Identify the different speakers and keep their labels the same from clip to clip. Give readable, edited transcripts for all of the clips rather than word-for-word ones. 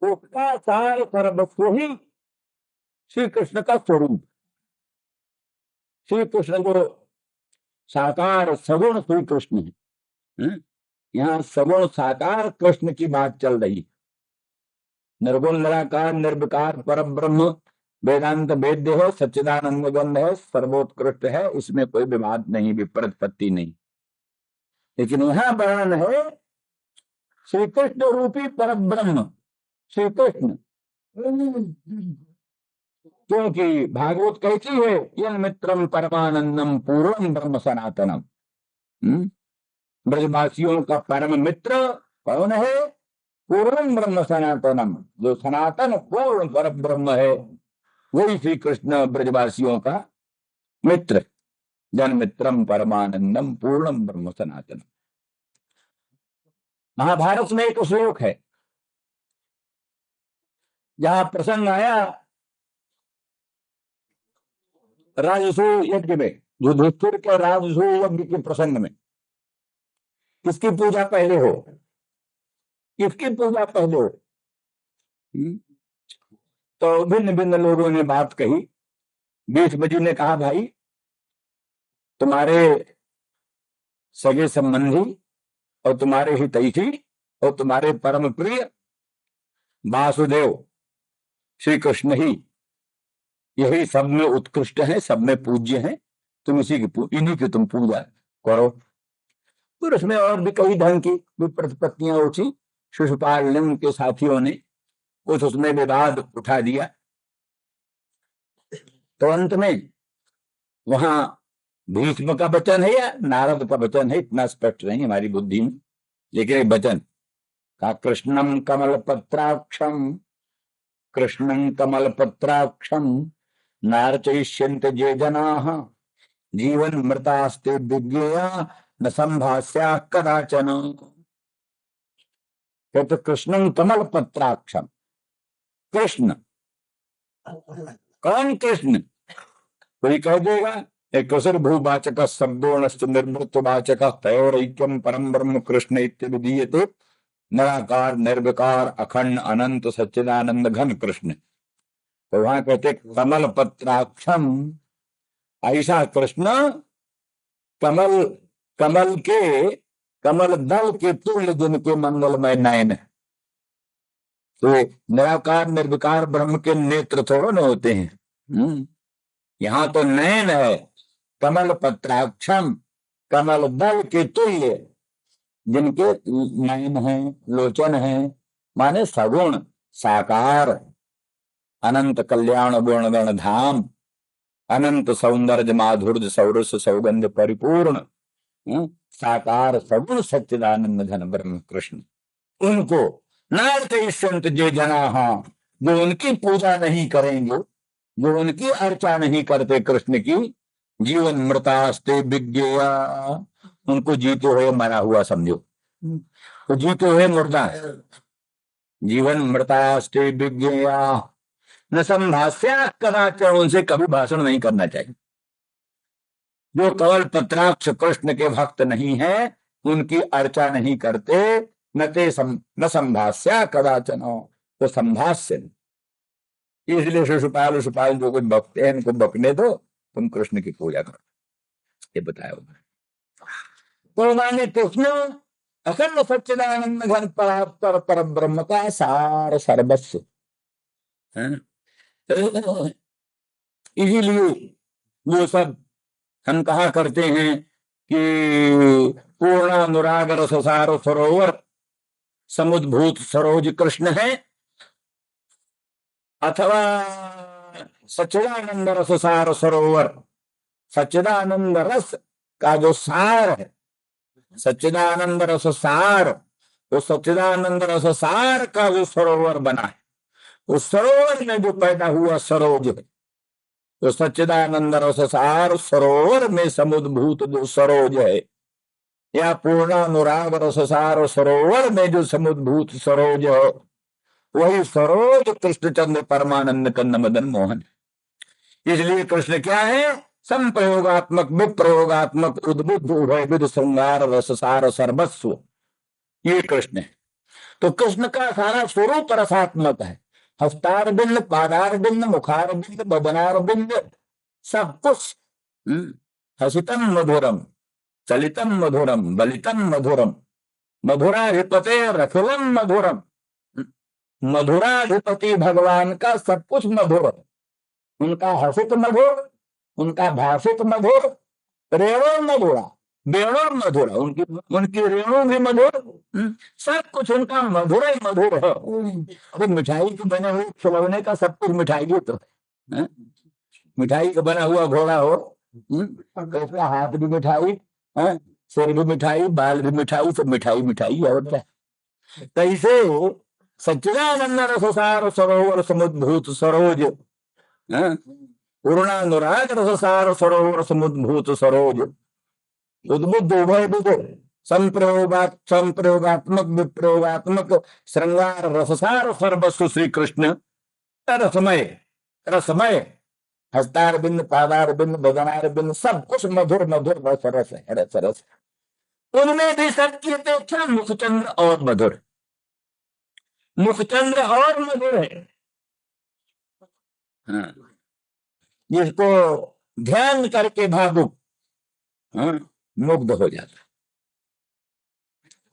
Speaker 1: उसका सार सर्वस्व ही श्री कृष्ण का स्वरूप। श्री कृष्ण जो साकार सगुण श्री कृष्ण है, यहाँ सगुण साकार कृष्ण की बात चल रही। निर्गुण निराकार निर्विकार पर ब्रह्म वेदांत वेद्य है, सच्चिदानंद गंध है, सर्वोत्कृष्ट है, इसमें कोई विवाद नहीं, विप्रतिपत्ति नहीं। लेकिन यहाँ वर्णन है श्री कृष्ण रूपी पर ब्रह्म श्री कृष्ण। क्योंकि भागवत कहती है यन मित्रम परमानंदम पूर्णम ब्रह्म सनातनम। ब्रजवासियों का परम मित्र कौन है? पूर्णम ब्रह्म सनातनम, जो सनातन पूर्ण पर ब्रह्म है वही श्री कृष्ण ब्रजवासियों का मित्र। जन मित्रम परमानंदम पूर्णम ब्रह्म सनातनम। महाभारत में एक श्लोक है जहां प्रसंग आया राजसू यज्ञ में, युधिष्ठिर के राजसू यज्ञ के प्रसंग में किसकी पूजा पहले हो, किसकी पूजा पहले हो? तो भिन्न भिन्न लोगों ने बात कही। भीष्म जी ने कहा भाई तुम्हारे सगे संबंधी और तुम्हारे हितैषी और तुम्हारे परम प्रिय वासुदेव श्री कृष्ण ही, यही सब में उत्कृष्ट है, सब में पूज्य है, तुम इन्हीं की तुम पूजा करो। फिर उसमें और भी कई ढंग की प्रतिपत्तियां उठी। शिशुपाल ने उनके साथियों ने कुछ उसमें विवाद उठा दिया। तो अंत में वहां भीष्म का वचन है या नारद का वचन है इतना स्पष्ट नहीं हमारी बुद्धि में, लेकिन एक वचन का कृष्णम कमल पत्राक्षम, कृष्णं कमल पत्राक्षम नार्चयिष्यन्ते जे जनाः जीवन मृतास्ते विज्ञेया न संभास्या कदाचन। तो कृष्णं कमल पत्राक्षम, कृष्ण कौन कृष्ण? कोई कह देगा एक कसर भूवाचक शब्दों निर्वृत्तवाचक तयोरैक्यम परम ब्रह्म कृष्ण इत्यादि निराकार निर्विकार अखंड अनंत सच्चिदानंद घन कृष्ण। तो वहां कहते कमल पत्राक्षम, ऐसा कृष्ण कमल कमल के कमल दल के तुल्य जिनके मंगलमय नयन है। तो निराकार निर्विकार ब्रह्म के नेत्र थोड़ो न होते हैं, यहाँ तो नयन है। कमल पत्राक्षम, कमल दल के तुल्य जिनके नयन है, लोचन है, माने सगुण साकार, अनंत कल्याण गुणगण धाम, अनंत सौंदर्य माधुर्य सौरस सौगंध परिपूर्ण साकार सगुण सच्चिदानंद घन ब्रह्म कृष्ण। उनको नार्चयिष्यन्ते जे जनाः, जो उनकी पूजा नहीं करेंगे, जो उनकी अर्चा नहीं करते कृष्ण की, जीवन मृतास्ते विज्ञेया, उनको जीते हुए मरा हुआ समझो। तो जीते हुए मुर्दा है। जीवन मृतास्ते विज्ञेया न संभास्या कदाचन, उनसे कभी भाषण नहीं करना चाहिए। जो कवल पत्राक्ष कृष्ण के भक्त नहीं है, उनकी अर्चा नहीं करते, न संभास्या कदाचन, तो संभाष्य। इसलिए शिशुपाल जो कुछ भक्ते हैं इनको बकने दो, तुम कृष्ण की पूजा करो, ये बताया उन्होंने। तो माने कृष्ण अखंड सच्चिदानंद घन परात्पर पर ब्रह्म का सार सर्वस्व है। इसीलिए वो सब हम कहा करते हैं कि पूर्णानुराग रससार सरोवर समुद्भूत सरोज कृष्ण है, अथवा सच्चिदानंद रससार सरोवर, सच्चिदानंद रस का जो सार है, सच्चिदानंद रस सार, वो सच्चिदानंद रस सार का जो सरोवर बना है, उस सरोवर में जो पैदा हुआ सरोज है, तो सच्चिदानंद रस सार सरोवर में समुद्भूत जो सरोज है, या पूर्णानुराग रस सार सरोवर में जो समुद्भूत सरोज है, वही सरोज कृष्णचंद्र परमानंद कंद मदन मोहन। इसलिए कृष्ण क्या है? संप्रयोगात्मक विप्रयोगात्मक उद्बुद्ध उभय विद श्रृंगार रससार सर्वस्व, ये कृष्ण है। तो कृष्ण का सारा स्वरूप रसात्मक है। हस्तार बिंद, पादार बिंद, मुखार बिंद, बदनार बिंद, सब कुछ। हसितम मधुरम, चलितम मधुरम, बलितम मधुरम, मधुराधिपते रखिलम मधुरम। मधुराधिपति भगवान का सब कुछ मधुर। उनका हसित मधुर, उनका भाषित मधुर, रेणु मधुरा, वेणु मधुरा, उनकी उनकी रेणु भी मधुर। सब कुछ उनका मधुर ही मधुर है। अरे मिठाई के बने हुए खिलौने का सब कुछ मिठाई ही तो है। मिठाई का बना हुआ घोड़ा हो, कैसा हाथ भी मिठाई, सिर भी मिठाई, बाल भी मिठाई, सब मिठाई मिठाई है। और क्या कैसे सच्चिदानंद रससार सरोवर समुद्भूत सरोज, पूर्णानुराग रससार सरोवर समुद्भूत सरोज, उद्बुद्ध उभय बुद्ध संप्रयोगात्मक विप्रयोगात्मक श्रृंगार रससार सर्वस्व श्री कृष्ण रसमय, रसमय। हस्तार बिंद, पादार बिंद, बदनार बिंद, सब कुछ मधुर मधुर रस रस है, रस रस। उनमें भी सबकी अपेक्षा मुखचंद्र और मधुर, मुखचंद्र और मधुर है। जिसको ध्यान करके भावुक मुग्ध हो जाता है,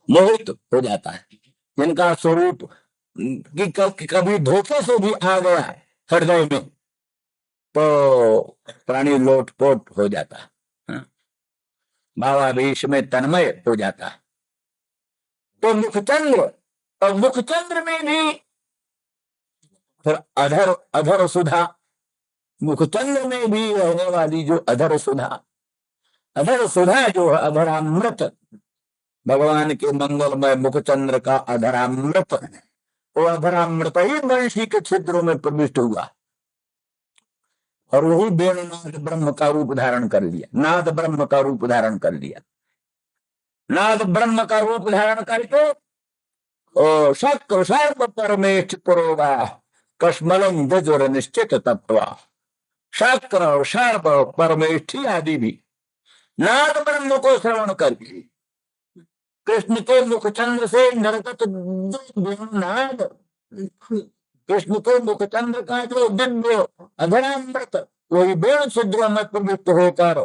Speaker 1: मोहित हो जाता है। जिनका स्वरूप कि कभी धोखे से भी आ गया हृदय में तो प्राणी लोटपोट हो जाता है, भावावेश में तन्मय हो जाता है। तो मुखचंद्र, और मुखचंद्र में भी फिर अधर, अधर सुधा, मुखचंद्र में भी रहने वाली जो अधर सुधा, अधर सुधा जो है अधरामृत, भगवान के मंगलमय मुखचंद्र का अधरामृत, वो अधरामृत ही वंशी के छिद्रों में प्रविष्ट हुआ और वही वेणुनाद ब्रह्म का रूप धारण कर लिया, नाद ब्रह्म का रूप धारण कर लिया। नाद ब्रह्म का रूप धारण करके शक्र सर्व परमेष्ठ पुरोगा कश्मलम जजुर निश्चित तत्वा, शक्र और सर्व परमेष्ठी आदि भी नाद ब्रह्म को श्रवण करके कृष्ण के मुखचंद्र से निर्गत नाद, कृष्ण के मुखचंद्र का जो दिव्य अधरामृत वही वेणु छिद्रों में प्रवृत्त होकर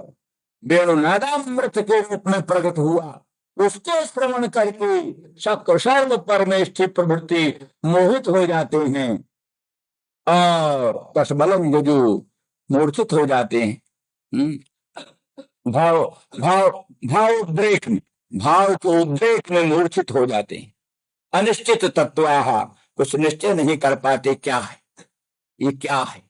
Speaker 1: वेणु नादामृत के रूप में प्रकट हुआ, उसके श्रवण करके शक्र सर्व परमेष्ठी प्रवृत्ति मोहित हो जाते हैं और कशबलम जो मूर्छित हो जाते हैं। भाव भाव भाव उद्रेक में, भाव के उद्रेक में मूर्छित हो जाते हैं। अनिश्चित तत्वाः, कुछ निश्चय नहीं कर पाते क्या है ये, क्या है।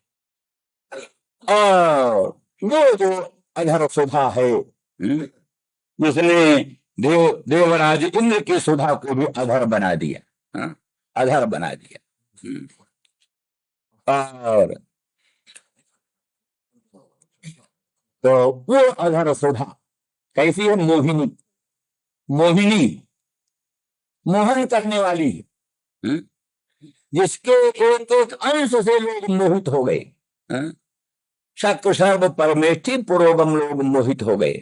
Speaker 1: और वो जो अधर सुधा है जिसने देवराज इंद्र की सुधा को भी अधर बना दिया, अधर बना दिया। और तो वो अधर सुधा कैसी है, मोहिनी, मोहिनी मोहन करने वाली है, जिसके एक एक अंश से लोग मोहित हो गए। शक्र सर्व परमेष्ठी पुरोगम लोग मोहित हो गए।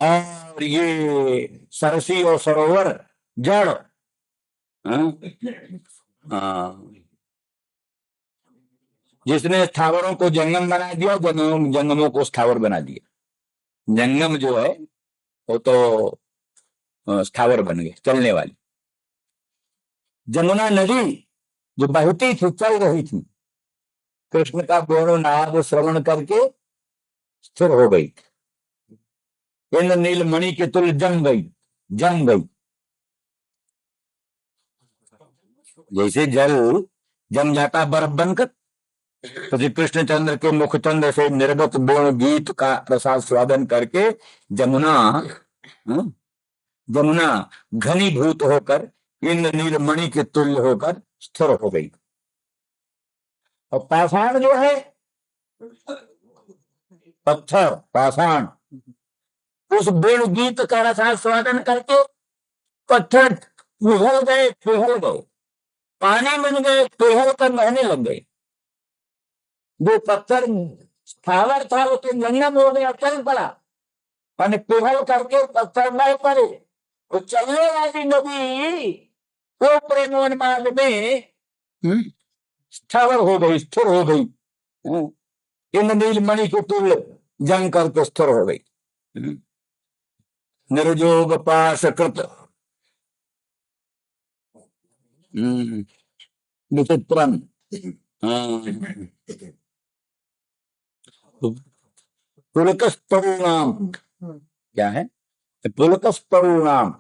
Speaker 1: और ये सरसी और सरोवर जड़, जिसने स्थावरों को जंगम बना दिया, जंगमों को स्थावर बना दिया। जंगम जो है वो तो स्थावर बन गए, चलने वाली। जमुना नदी जो बहती थी, चल रही थी, कृष्ण का वेणु नाद श्रवण करके स्थिर हो गई, इंद्र नील मणि के तुल्य जम गई, जम गई। जैसे जल जम जाता बर्फ बनकर, तो श्री कृष्णचंद्र के मुखचंद्र से निर्गत वेणु गीत का प्रसाद स्वादन करके जमुना जमुना घनीभूत होकर इंद्र नील मणि के तुल्य होकर स्थिर हो गई। और पाषाण जो है, पत्थर पाषाण, उस वेणु गीत का रसाद स्वादन करके पत्थर पिघल गए, पिघल गए, पानी बन गए, पिघल कर बहने लग गए। जो पत्थर स्थावर था वो तो जंगम हो गया, चल पड़ा, पिघल करके पत्थर नहीं पड़े। तो चलने वाली नदी वो प्रेमोन्माद में स्थावर हो गई, स्थिर हो गई, इंद्रनील मणि के तुल्य जंग करके स्थिर हो गई। निर्जोग पाश कृत विचित्रम, पुलकस्तरुणाम, क्या है? पुलकस्तरुणाम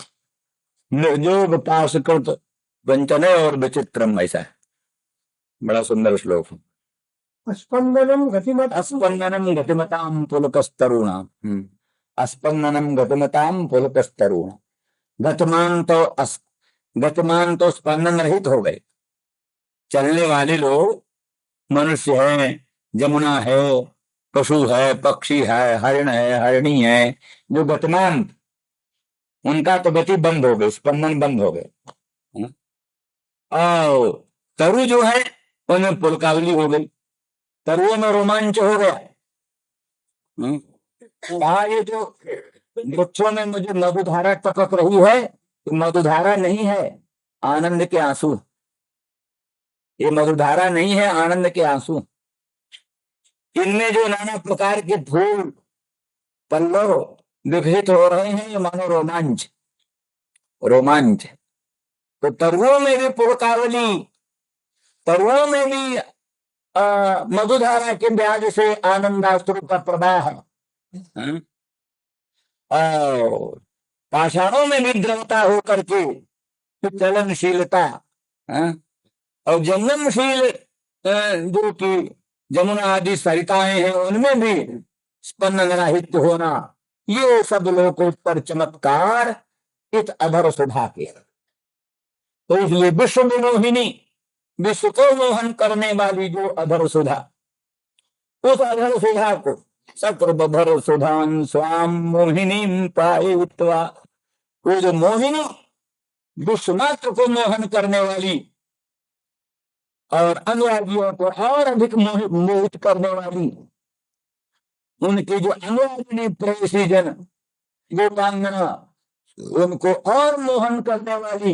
Speaker 1: निर्जोग पाशकृत वंचने और विचित्रम, ऐसा है। बड़ा सुंदर श्लोक।
Speaker 2: स्पंदनम गतिमत
Speaker 1: स्पंदनम गतिमताम पुलकस्तरुणाम, स्पंदनम गतिमताम पुलकस्तरुणाम। गतिमान तो स्पंदन रहित हो गए, चलने वाले लोग मनुष्य है, जमुना है, पशु है, पक्षी है, हरिण है, हरिणी है, जो गतिमान, उनका तो गति बंद हो गई, स्पंदन बंद हो गए। और तरु जो है उनमें पुलकावली हो गई, तरुओं में रोमांच हो गया। कहा ये जो वृक्षों में मुझे मधुधारा टपक रही है, ये मधुधारा नहीं है, आनंद के आंसू। ये मधुधारा नहीं है, आनंद के आंसू। इनमें जो नाना प्रकार के फूल पल्लव विकसित हो रहे हैं, ये मानो रोमांच, रोमांच। तो तरुओं में भी पुलकावली, तरुओं में भी मधुधारा के ब्याज से आनंदाश्रु का प्रवाह, और पाषाणों में भी द्रवता होकर के चलनशीलता, और जंगमशील जो कि जमुना आदि सरिताएं हैं उनमें भी स्पंदन राहित्य होना, ये सब लोकोत्तर चमत्कार इस अधर सुधा के। तो इसलिए विश्व विमोहिनी, विश्व को मोहन करने वाली जो अधर सुधा, उस अधर सुधा को सकृदधर सुधान स्वाम मोहिनी पायित्वा, वो जो मोहिनी विश्व मात्र को मोहन करने वाली और अनुरागियों को और अधिक मोहित करने वाली, उनकी जो अनुरागिनी प्रेयसी जन गोपांगना, उनको और मोहन करने वाली,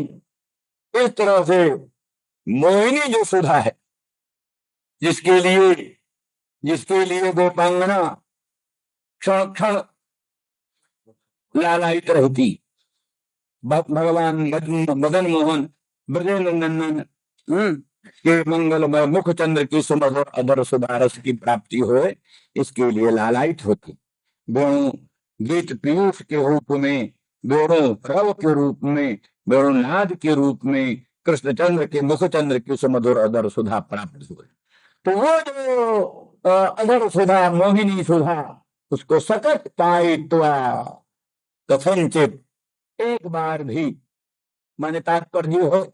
Speaker 1: इस तरह से मोहिनी जो सुधा है, जिसके लिए गोपांगना क्षण क्षण लालायित रहती। भगवान मदन मोहन ब्रजेंद्र के मंगलमय मुख चंद्र की सुमधुर अधर सुधारस की प्राप्ति हो, इसके लिए लालायित होती। वेणु गीत पीयूष के रूप में, वेणु रव के रूप में, वेणुनाद के रूप में कृष्णचंद्र के मुख चंद्र की सुमधुर अधर सुधा प्राप्त हुए। तो वो जो अधर सुधा, मोहिनी सुधा, उसको सकट पायित्वा कथनचित, एक बार भी, माने तात्पर्य हो,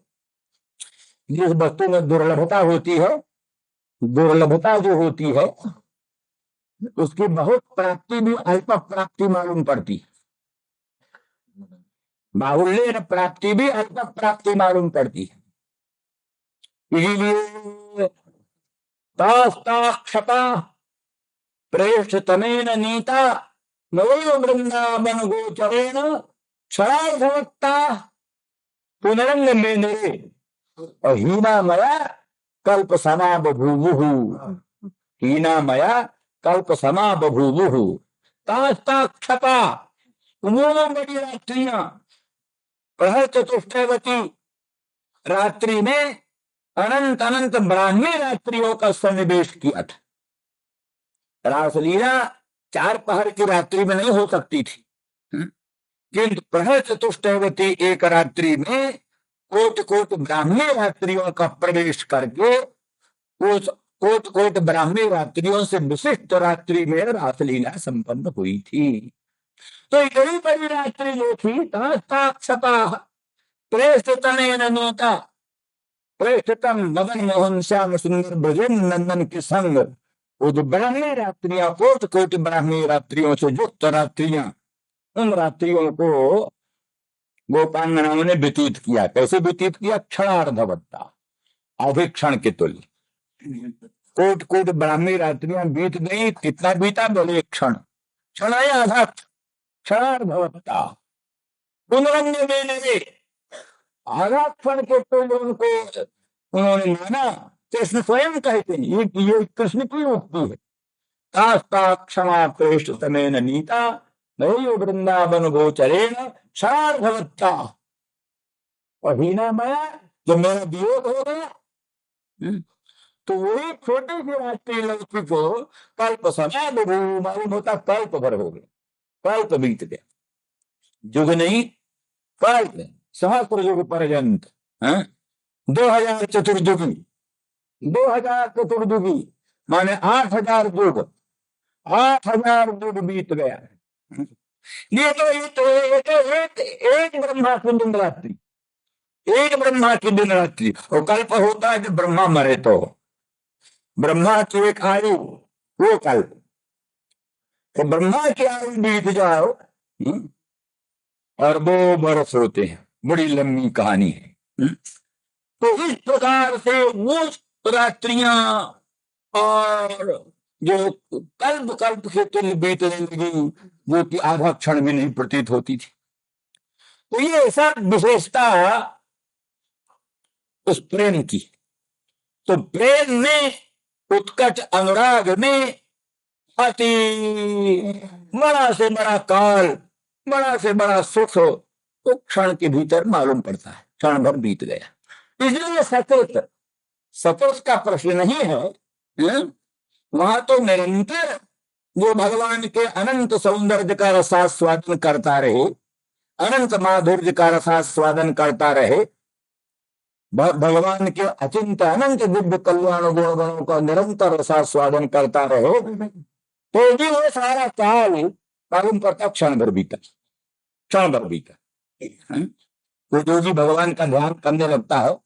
Speaker 1: जिस वस्तु में दुर्लभता होती है, दुर्लभता जो होती है उसकी बहुत प्राप्ति भी अल्प प्राप्ति मालूम पड़ती है, बाहुल्य प्राप्ति भी अल्प प्राप्ति मालूम पड़ती है। इसीलिए तास्ताक्षपा प्रेष्ठ तमेन नीता नवैव वृंदावन गोचरेण क्षणार्धवत्ता पुनरंग में निरे हीना मया कल्प समा बभूवुः, हीना मया कल्प समा बभूवुः। तास्ताक्षपा, वो बड़ी रात्रियां, प्रहर चतुष्टयवती रात्रि में अनंत अनंत ब्राह्मी रात्रियों का सन्निवेश किया था। रासलीला 4 पहर की रात्रि में नहीं हो सकती थी, किंतु प्रहर चतुष्टयवती एक रात्रि में कोट कोट ब्राह्मी रात्रियों का प्रवेश करके उस कोट कोट ब्राह्मी रात्रियों से विशिष्ट रात्रि में रासलीला संपन्न हुई थी। तो इतनी बड़ी रात्रि जो थी, प्रेष्ठतमेन नोता, प्रेष्ठतम मदन मोहन श्याम सुंदर ब्रजेंद्र नंदन के संग, वो जो ब्राह्मी रात्रियां, कोट कोट ब्राह्मी रात्रियों से युक्त रात्रियां, उन रात्रियों को गोपांगनाओं ने व्यतीत किया। कैसे व्यतीत किया? क्षणार्धवत्ता, आधे क्षण के तुल्य। कोट कोट ब्राह्मी रात्रियां बीत गई, कितना बीता? बोले क्षण, क्षण है आधा, क्षणार्धवत्ता। पुनरंग में लगे, आधा क्षण के तो उनको उन्होंने माना। कृष्ण स्वयं कहते हैं, ये कृष्ण की उक्ति है। तास्ता क्षमा प्रेष्ठ तमेन नीता नयो वृंदावन गोचरेण क्षणार्धवत्ता। और हीना माया जब मेरा वियोग हो गया, तो वही छोटे से राष्ट्रीय लड़की को कल्प समय विभू मालूम होता, कल्प भर हो गया, कल्प बीत गया, युग नहीं कल्प, सहस्त्र युग पर्यंत, 2000 चतुर्युगी, 2000 चतुर्युगी माने 8000 युग, 8000 युग बीत गया। ये तो एक ब्रह्मा की दिन रात्रि, एक ब्रह्मा की दिन रात्रि। और कल्प होता है कि ब्रह्मा मरे तो ब्रह्मा की एक आयु, वो कल्प। तो ब्रह्मा की आयु बीत जाओ, और वो बरस होते हैं, बड़ी लंबी कहानी है। तो इस प्रकार से वो रात्रियां और जो कल्प कल्प के तुल्य बीतने लगी, जो कि आधा क्षण भी नहीं प्रतीत होती थी। तो ये सब विशेषता उस प्रेम की। तो प्रेम में, उत्कट अनुराग में अति बड़ा से बड़ा काल, बड़ा से बड़ा सुख तो क्षण के भीतर मालूम पड़ता है, क्षण भर बीत गया। इसलिए सतत, सतत का प्रश्न नहीं है, वहां तो निरंतर जो भगवान के अनंत सौंदर्य का रसास्वादन करता रहे, अनंत माधुर्य का रसास्वादन करता रहे, भगवान के अचिंत अनंत दिव्य कल्याण गुण गणों का निरंतर रसास्वादन करता रहे, तो भी वो सारा काल मालूम पड़ता क्षण भर बीता, क्षण भर बीता। तो जो जी भगवान का ध्यान करने लगता है,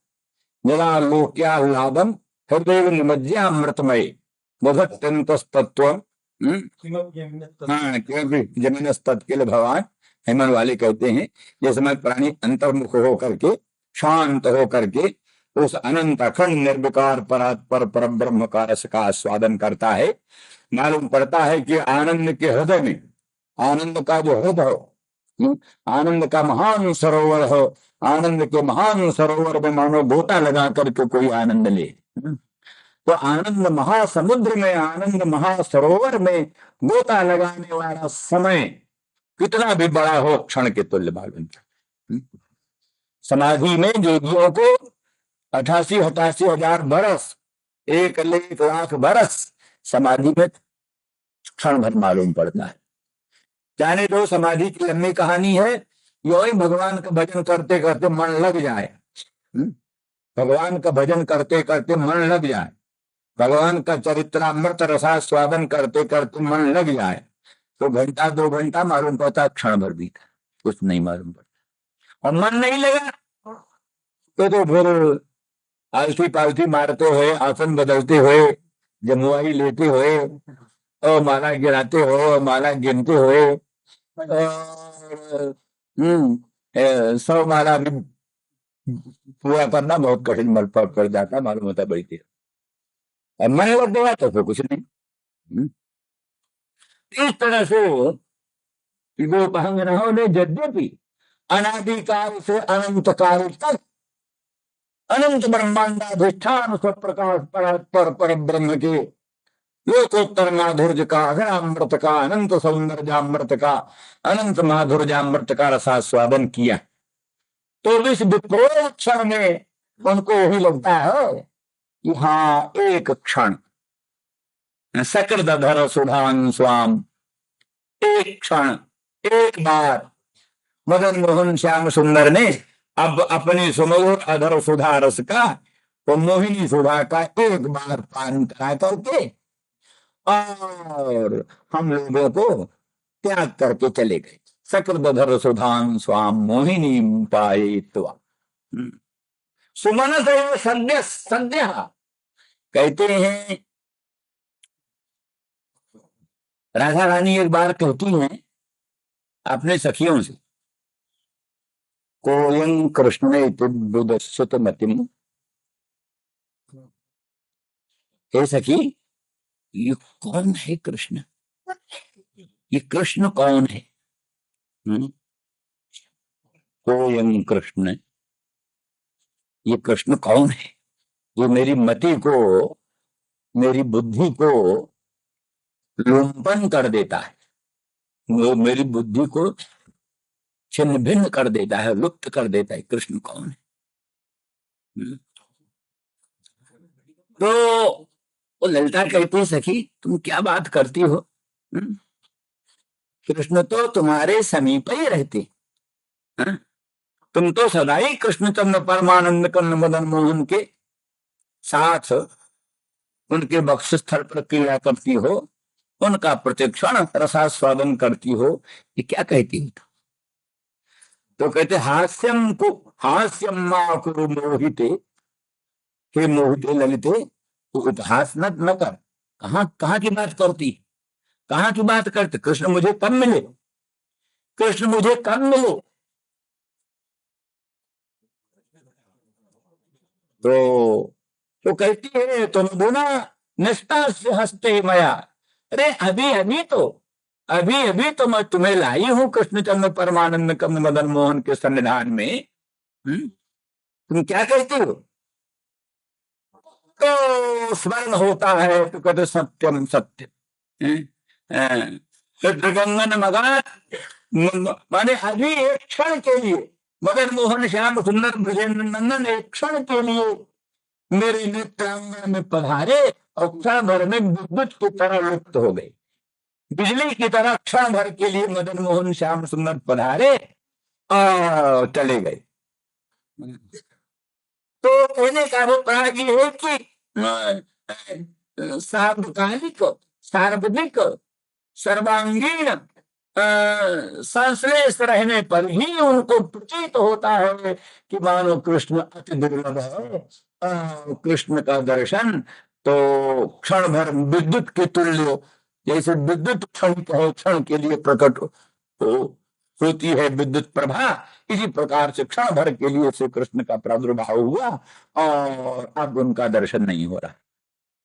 Speaker 1: जरा लोक्या लाभम हृदय निमज्यामृतमय तत्व, हाँ, क्योंकि जमीनस्तत् के लिए भगवान हेमन वाले कहते हैं, जिस समय प्राणी अंतर्मुख हो करके, शांत हो करके उस अनंत अखंड निर्विकार परात्पर पर ब्रह्म का रस का आस्वादन करता है, मालूम पड़ता है कि आनंद के हृदय में, आनंद का जो हृदय हो, आनंद का महान सरोवर हो, आनंद के महान सरोवर में मानो गोता लगा करके कोई आनंद ले। तो आनंद महासमुद्र में, आनंद महासरोवर में गोता लगाने वाला समय कितना भी बड़ा हो, क्षण के तुल्य मालूम। समाधि में जोगियों को 88 हजार बरस, 1 लाख बरस समाधि में क्षण भर मालूम पड़ता है। जाने दो समाधि की लंबी कहानी है, यो ही भगवान का भजन करते करते मन लग जाए, भगवान का भजन करते करते मन लग जाए, भगवान का चरित्रामृत रसास्वादन करते करते मन लग जाए, तो घंटा 2 घंटा मालूम पड़ता, क्षण भर बीता, कुछ नहीं मालूम पड़ता। और मन नहीं लगा तो फिर आलसी पालसी मारते हुए, आसन बदलते हुए, जमुआई लेते हुए, और माला गिराते हो, माला गिनते हुए, और 100 माला भी पूरा करना बहुत कठिन मल पड़ जाता, मालूम होता बड़ी देर। और मन लग गया तो फिर कुछ नहीं। इस तरह से गोपहंगनाओं ने यद्यपि अनादिकाल से अनंत काल तक अनंत ब्रह्मांडाधिष्ठान स्वप्रकाश पर ब्रह्म के लोकोत्तर माधुर्य का, अघनामृत का, अनंत सौंदर्यामृत का, अनंत माधुर्यामृत का रसास्वादन किया, तो इस विप्रो क्षण में उनको यही लगता है कि हाँ, एक क्षण सकृदधर सुधान स्वाम, एक क्षण, एक बार मदन मोहन श्याम सुंदर ने अब अपनी सुमधुर अधर सुधा रस का, तो मोहिनी सुधा का एक बार पान करा करके और हम लोगों को त्याग करके चले गए। सकृदधर सुधान स्वाम मोहिनी पायित्वा सुमन से सद्य सद्य कहते हैं। राधा रानी एक बार कहती हैं अपने सखियों से, कोयं कृष्ण बुदस्सुत मतिम, हे सखी, ये कौन है कृष्ण, ये कृष्ण कौन है? कोयं कृष्ण ये कृष्ण कौन है जो मेरी मति को, मेरी बुद्धि को लुम्पन कर देता है, वो मेरी बुद्धि को छिन्न भिन्न कर देता है, लुप्त कर देता है। कृष्ण कौन है? तो वो ललिता कहती, सखी तुम क्या बात करती हो? कृष्ण तो तुम्हारे समीप ही रहते। हाँ? तुम तो सदा ही कृष्णचंद्र परमानंद कर्ण मदन मोहन के साथ उनके बक्षस्थल पर क्रीड़ा करती हो, उनका प्रतिक्षण रसास्वादन करती हो। ये क्या कहती हो? तो कहते हास्यम को, हास्यम मा कुरु मोहिते, हे मोहिते ललिते, तो उपहास न कर। कहाँ कहाँ की बात करती, कहाँ की बात करते? कृष्ण मुझे कब मिले, कृष्ण मुझे कब मिले? तो कहती है तुम दोना निष्ठा से हंसते मया। अरे अभी अभी तो, अभी अभी तो मैं तुम्हें लाई हूं कृष्णचंद्र परमानंद कर्ण मदन मोहन के सन्निधान में। तुम क्या कहती हो? तो स्मरण होता है तो कहते सत्यम सत्य। गंगन मगा, माने अभी एक क्षण के लिए मदन मोहन श्याम सुंदर ब्रजेंद्र नंदन एक क्षण के लिए मेरे नेत्रांगन में पधारे और क्षण भर में विद्युत की तरह लुप्त हो गए। बिजली की तरह क्षण भर के लिए मदन मोहन श्याम सुंदर पधारे और चले गए। तो कहने का अभिप्राय ये है कि सार्वकालिक, सार्वधिक, सर्वांगीण संश्लेष रहने पर ही उनको प्रतीत होता है कि मानो कृष्ण अति दुर्लभ है। कृष्ण का दर्शन तो क्षण भर विद्युत के तुल्य, जैसे विद्युत क्षणिक है, क्षण के लिए प्रकट होती है विद्युत प्रभा, इसी प्रकार से क्षण भर के लिए श्री कृष्ण का प्रादुर्भाव हुआ और अब उनका दर्शन नहीं हो रहा।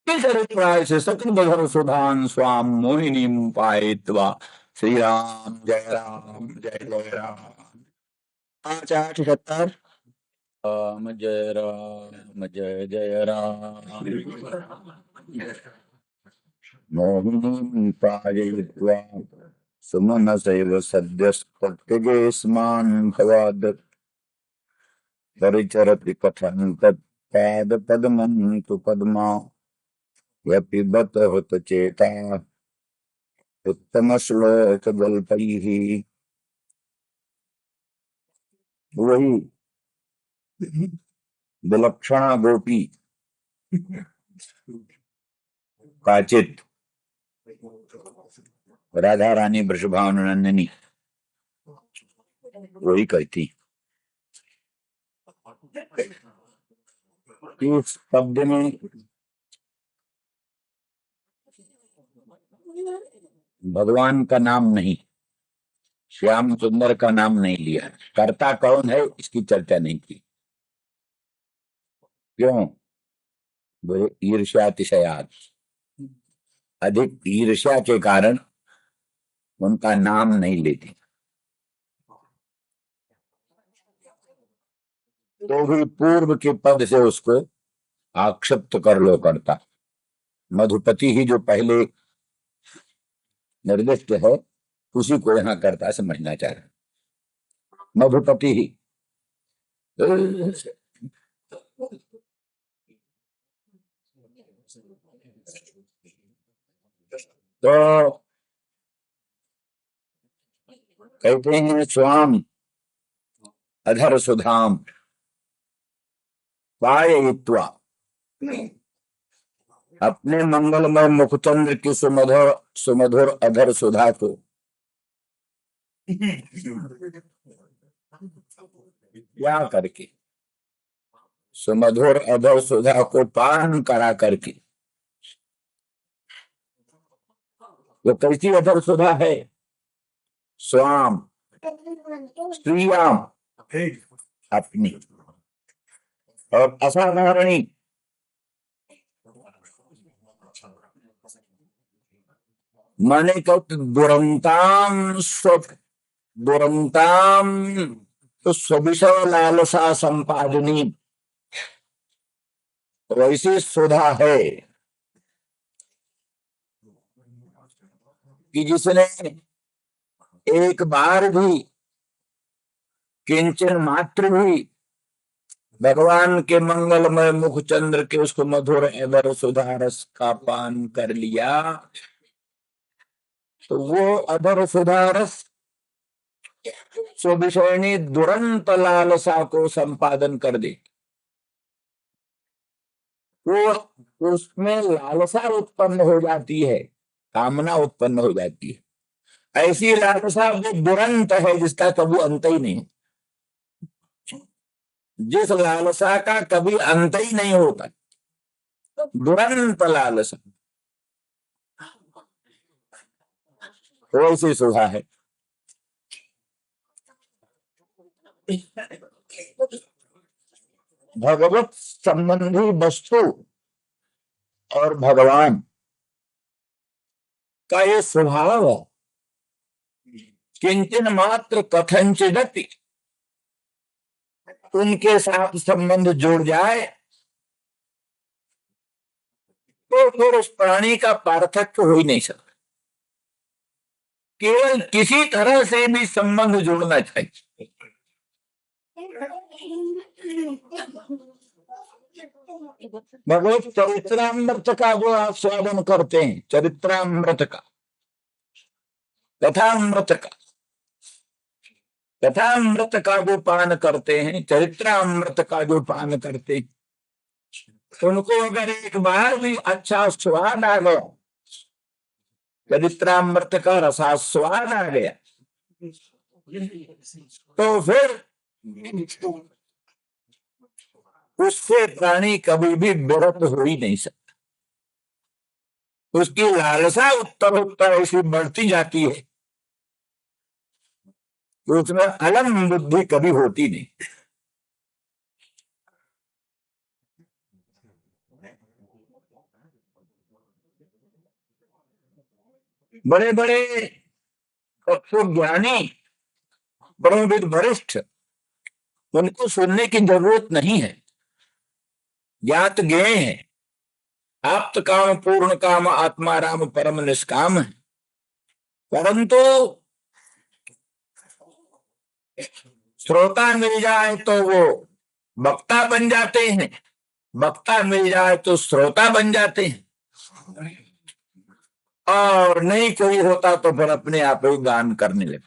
Speaker 1: इस अभिप्राय से सकल मधुर सुधान स्वाम मोहिनी पायित्वा श्री राम जय राम जय जय राम। 5-8-70 राम जय जय राम। मोहिनी पायित्वा सुमनसैव सद्यस्तत्तेजे स्मान् भवाद परिचरति कथं तत्पाद पद्मं तु पद्मा व्यपिबत हुत चेता उत्तम श्लोक जल्पैः। वही विलक्षणा गोपी काचित राधा रानी वृषभानुनंदिनी वही कहती। इस शब्द में भगवान का नाम नहीं, श्याम सुंदर का नाम नहीं लिया। कर्ता कौन है इसकी चर्चा नहीं की। क्यों? वो ईर्ष्यातिशयात, अधिक ईर्ष्या के कारण उनका नाम नहीं लेती। तो भी पूर्व के पद से उसको आक्षिप्त कर लो करता। मधुपति ही जो पहले निर्दिष्ट है उसी को यहाँ करता समझना चाह रहा। मधुपति ही तो कहते हैं स्वाम अधर सुधाम पाययित्वा, अपने मंगलमय मुखचंद्र की सुमधुर सुमधुर अधर सुधा को क्या करके, सुमधुर अधर सुधा को पान करा करके। वो कैसी अधर सुधा है? स्वाम श्रीयाम अपनी, और असाधारणी माने को दुरंताम दुरंताम तो स्वविषय लालसा संपादनी, वैसी सुधा है कि जिसने एक बार भी, किंचन मात्र भी भगवान के मंगलमय मुख चंद्र के उसको मधुर एवर सुधा रस का पान कर लिया, तो वो अधर सुधा रस स्वविषयनी दुरंत लालसा को संपादन कर दे। वो उसमें लालसा उत्पन्न हो जाती है, कामना उत्पन्न हो जाती है। ऐसी लालसा वो दुरंत है जिसका कभी अंत ही नहीं। जिस लालसा का कभी अंत ही नहीं होता, दुरंत लालसा, वैसी सुधा है। भगवत संबंधी वस्तु और भगवान का ये स्वभाव है, किंचन मात्र कथंचिदपि उनके साथ संबंध जुड़ जाए तो फिर उस प्राणी का पार्थक्य हो ही नहीं सकता। केवल किसी तरह से भी संबंध जुड़ना चाहिए। भगवत चरित्रामृत का जो आस्वादन करते हैं, चरित्रामृत का, कथामृत का, कथामृत का जो पान करते हैं, चरित्रामृत का जो पान करते हैं, उनको अगर एक बार भी अच्छा स्वाद आ गया, चरित्रामृत का रसास्वाद आ गया, तो फिर उससे प्राणी कभी भी विरक्त हो ही नहीं सकता। उसकी लालसा उत्तर उत्तर ऐसी बढ़ती जाती है, तो उसमें अलम बुद्धि कभी होती नहीं। बड़े बड़े तत्वज्ञानी, ब्रह्मविद वरिष्ठ, उनको सुनने की जरूरत नहीं है, ज्ञात ज्ञेय है, आप्त काम पूर्ण काम आत्मा राम परम निष्काम है, परंतु श्रोता मिल जाए तो वो वक्ता बन जाते हैं, वक्ता मिल जाए तो श्रोता बन जाते हैं, और नहीं कोई होता तो फिर अपने आप ही गान करने लगे।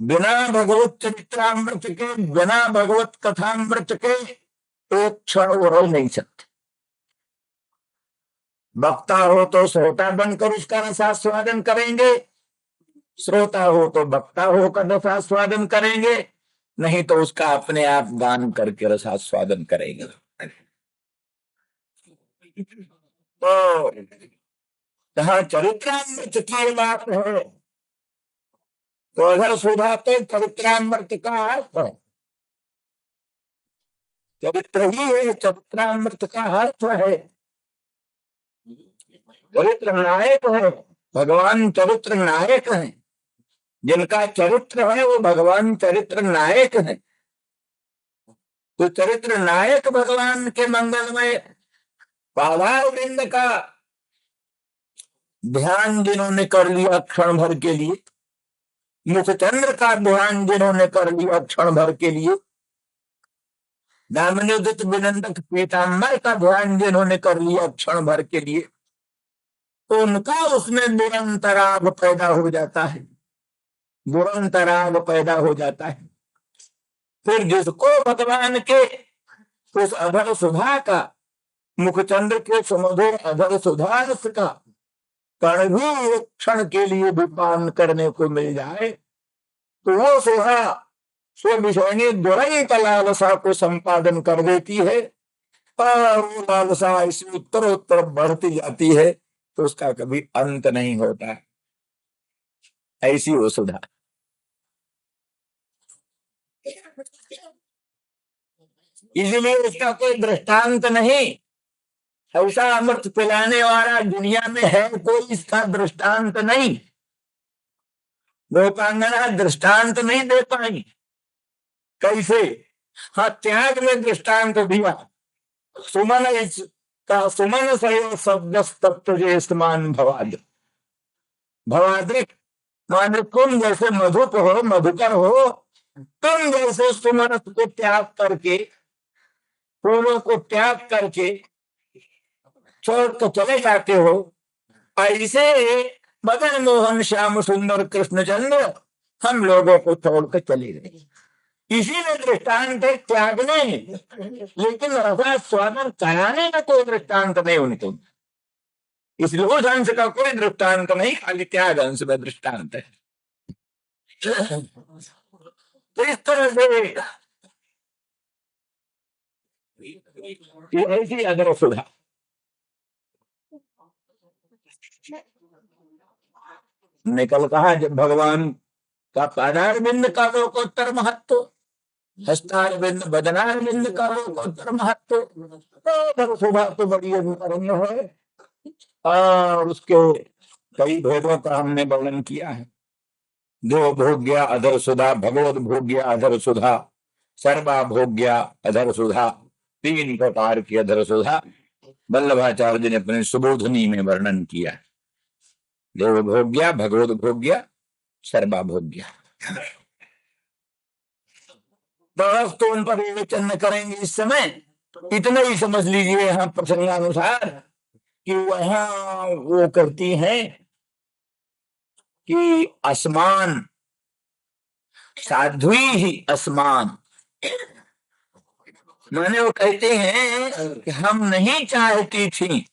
Speaker 1: बिना भगवत चरित्रामृत के, बिना भगवत कथामृत के एक क्षण वो रह नहीं सकते। वक्ता हो तो श्रोता बनकर उसका रसास्वादन करेंगे, श्रोता हो तो वक्ता होकर रसास्वादन करेंगे, नहीं तो उसका अपने आप गान करके रसास्वादन करेंगे। तो जहां चरित्रामृत की बात है, तो अगर सुधा तो चरित्रामृत का अर्थ है, चरित्र ही है, चरित्रामृत का अर्थ है, चरित्र नायक है, भगवान चरित्र नायक है, जिनका चरित्र है वो भगवान चरित्र नायक है। तो चरित्र नायक भगवान के मंगलमय पादार वृंद का ध्यान जिन्होंने कर लिया क्षण भर के लिए, मुखचंद्र का ध्यान जिन्होंने कर लिया क्षण भर के लिए, दामनोदित विनंदक पीताम्बर का ध्यान जिन्होंने कर लिया क्षण भर के लिए, तो उनका उसमें निरंतराग पैदा हो जाता है, निरंतराग पैदा हो जाता है। फिर जिसको भगवान के उस अधर सुधा का, मुखचंद्र के सुमधुर अधर सुधा रस का कण भी एक क्षण के लिए भी पान करने को मिल जाए, तो वो सुधा स्वविषयनी दुरंत लालसा को संपादन कर देती है, और वो लालसा ऐसी उत्तरोत्तर बढ़ती जाती है, तो उसका कभी अंत नहीं होता। ऐसी वो सुधा। इसलिए इसका कोई दृष्टांत नहीं, ऐसा अमृत पिलाने वाला दुनिया में है कोई, इसका दृष्टांत नहीं। गोपांगना दृष्टांत नहीं दे पाई। कैसे? हाँ, त्याग में दृष्टांत दिया। सुमन का सुमन सयो शब्द तत्व इस्तेमान भवाद भवाद्रिक, माने तुम जैसे मधुप हो, मधुकर हो, तुम जैसे सुमन को त्याग करके, फूलों को त्याग करके छोड़ कर चले जाते हो, ऐसे मदन मोहन श्याम सुंदर कृष्णचंद्र हम लोगों को छोड़कर चले गए। इसी में दृष्टांत है त्यागने, लेकिन रसा स्वागत कराने का कोई दृष्टांत नहीं उनको। इसलिए उस अंश का कोई दृष्टांत नहीं, खाली त्याग अंश में दृष्टांत है। तो इस तरह से ऐसी अगर सुधा निकल कहा, जब भगवान का पादार बिंद का लोकोत्तर महत्व, हस्तार बिंद बदनार बिंद का लोकोत्तर महत्व, तो सुधा तो बड़ी अभिमन्य है। और उसके कई भेदों का हमने वर्णन किया है। देव भोग्या अधर सुधा, भगवत भोग्या अधर सुधा, सर्वा भोग्या अधर सुधा, तीन प्रकार की अधर सुधा वल्लभाचार्य जी ने अपने सुबोधनी में वर्णन किया। देव भोग्या, भगवत भोग्या, सर्वा भोग्या। तो उन पर विवेचन करेंगे इस समय। इतना ही समझ लीजिए यहाँ प्रसंगानुसार कि वहां वो करती हैं कि असमान साध्वी ही असमान, माने वो कहते हैं कि हम नहीं चाहती थी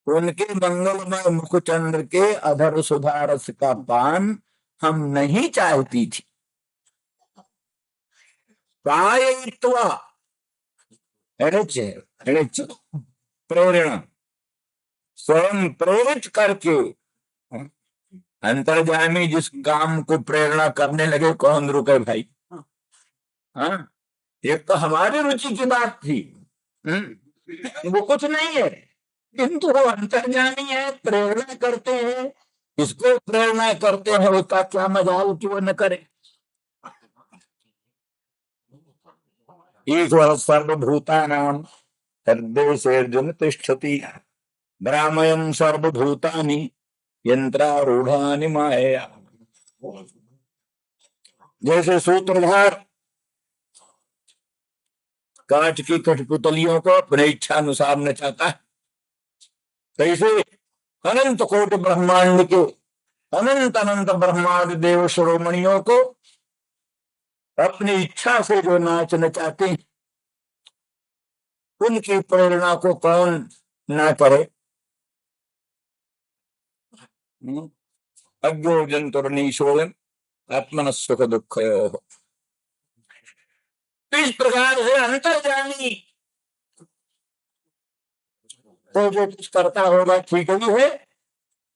Speaker 1: उनके मंगलमय मुखचंद्र के अधर सुधारस का पान, हम नहीं चाहती थी। पायित्वा प्रेरणा, स्वयं प्रेरित करके। अंतर्जामी जिस काम को प्रेरणा करने लगे, कौन रुके भाई? हाँ, एक तो हमारी रुचि की बात थी, वो कुछ नहीं है, किंतु वो अंतर्जामी है, प्रेरणा करते हैं। इसको प्रेरणा करते हैं, उसका क्या मजाल कि वो न करे। ईश्वर सर्वभूतानां हृदय से अर्जुन तिष्ठति, भ्रामयन् सर्वभूतानि यंत्रारूढ़ानि माया। जैसे सूत्रधार कांच की कठपुतलियों को अपने इच्छा अनुसार नचाता है, कैसे अनंत कोटि ब्रह्मांड के अनंत अनंत ब्रह्मांड देव शिरोमणियों को अपनी इच्छा से जो नाच नचाते हैं, उनकी प्रेरणा को कौन ना करे। अज्ञो जंतुर्नीशोलम आत्मन सुख दुख। इस प्रकार से अंतर्जामी तो जो कुछ करता होगा ठीक ही है,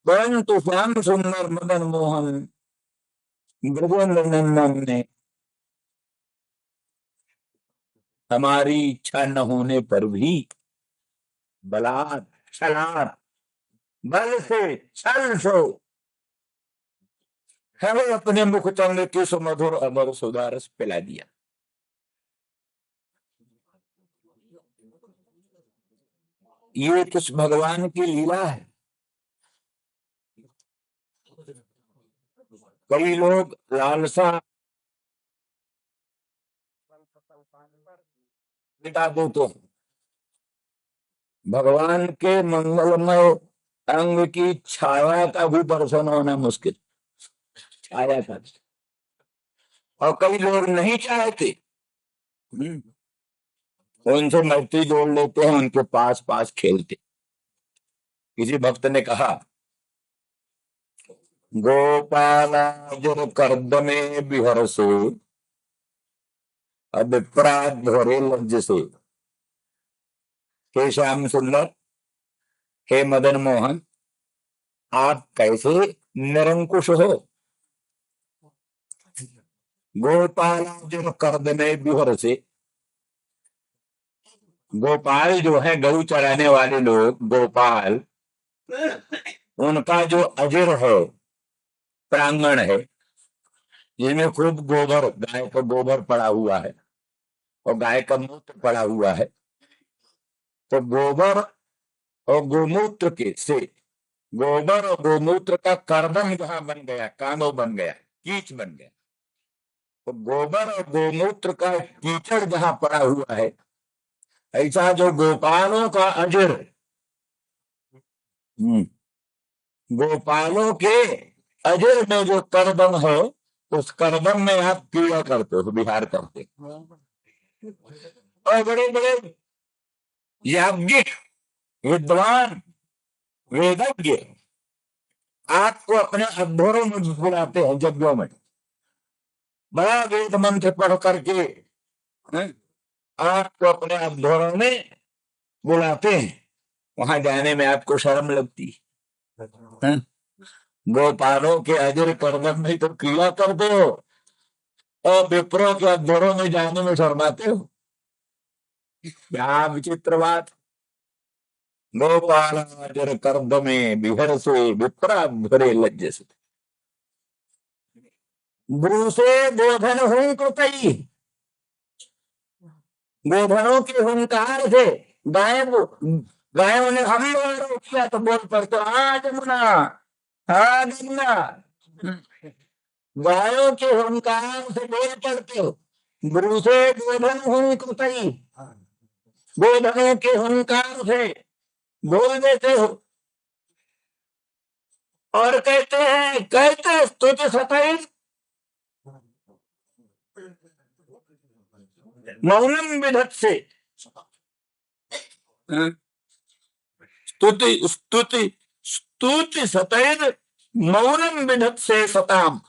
Speaker 1: परंतु श्याम सुंदर मदन मोहन ब्रजेंद्र नंदन ने हमारी इच्छा न होने पर भी बलात् छलात् बल से छल से हमें अपने मुखचंद्र की सुमधुर अमर सुधारस पिला दिया। ये कुछ भगवान की लीला है। कई लोग लालसा मिटा देते हैं, भगवान के मंगलमय अंग की छाया का भी दर्शन होना मुश्किल, छाया का। और कई लोग नहीं चाहते, उनसे मैत्री जोड़ लेते हैं, उनके पास पास खेलते। किसी भक्त ने कहा, गोपालाजर कर्दमे बिहरसो अभिप्रात भरे लज्ज से। हे श्याम सुंदर, हे मदन मोहन, आप कैसे निरंकुश हो। गोपालाजर कर्दमे बिहरसे, गोपाल जो है गौ चराने वाले लोग, गोपाल, उनका जो अजर है, प्रांगण है, जिनमें खूब गोबर, गाय का गोबर पड़ा हुआ है और गाय का मूत्र पड़ा हुआ है, तो गोबर और गोमूत्र के से, गोबर और गोमूत्र का कर्दम जहां बन गया, कानो बन गया, कीच बन गया, तो गोबर और गोमूत्र का कीचड़ जहां पड़ा हुआ है, ऐसा जो गोपालों का अजर, गोपालों के अजर में जो कर्दम है, उस कर्दम में आप कीड़ा करते हो, विहार करते हो। और बड़े बड़े याज्ञिक, विद्वान, वेदज्ञ आपको अपने अध्वर्यों में बुलाते हैं, यज्ञों में बड़ा वेद मंत्र पढ़ करके हैं, आपको अपने अध्वर्यों में बुलाते हैं। वहां जाने में आपको शर्म लगती है। गोपालों के अजर कर्दम में तो कीड़ा करते हो और विप्रों के अध्वर्यों में जाने में शर्माते हो। क्या विचित्र बात। गोपालाजर कर्दमे बिहरसे विप्राध्वरे लज्जसे, ब्रूसे गोधन हूं कृतई, गोधनों के हुंकार से गाय गायों ने हम आरोप किया तो बोल पड़ते, हाँ जमुना, हाँ गंगा, गायों के हुंकार से बोल पड़ते हो। ब्रूसे गोधन हूं कृतई, गोधनों के हुंकार से बोल देते हो। और कहते स्तुति सतई मौनम विधत से, स्तुति स्तुति स्तुति सतैर मौनम विधत से सताम।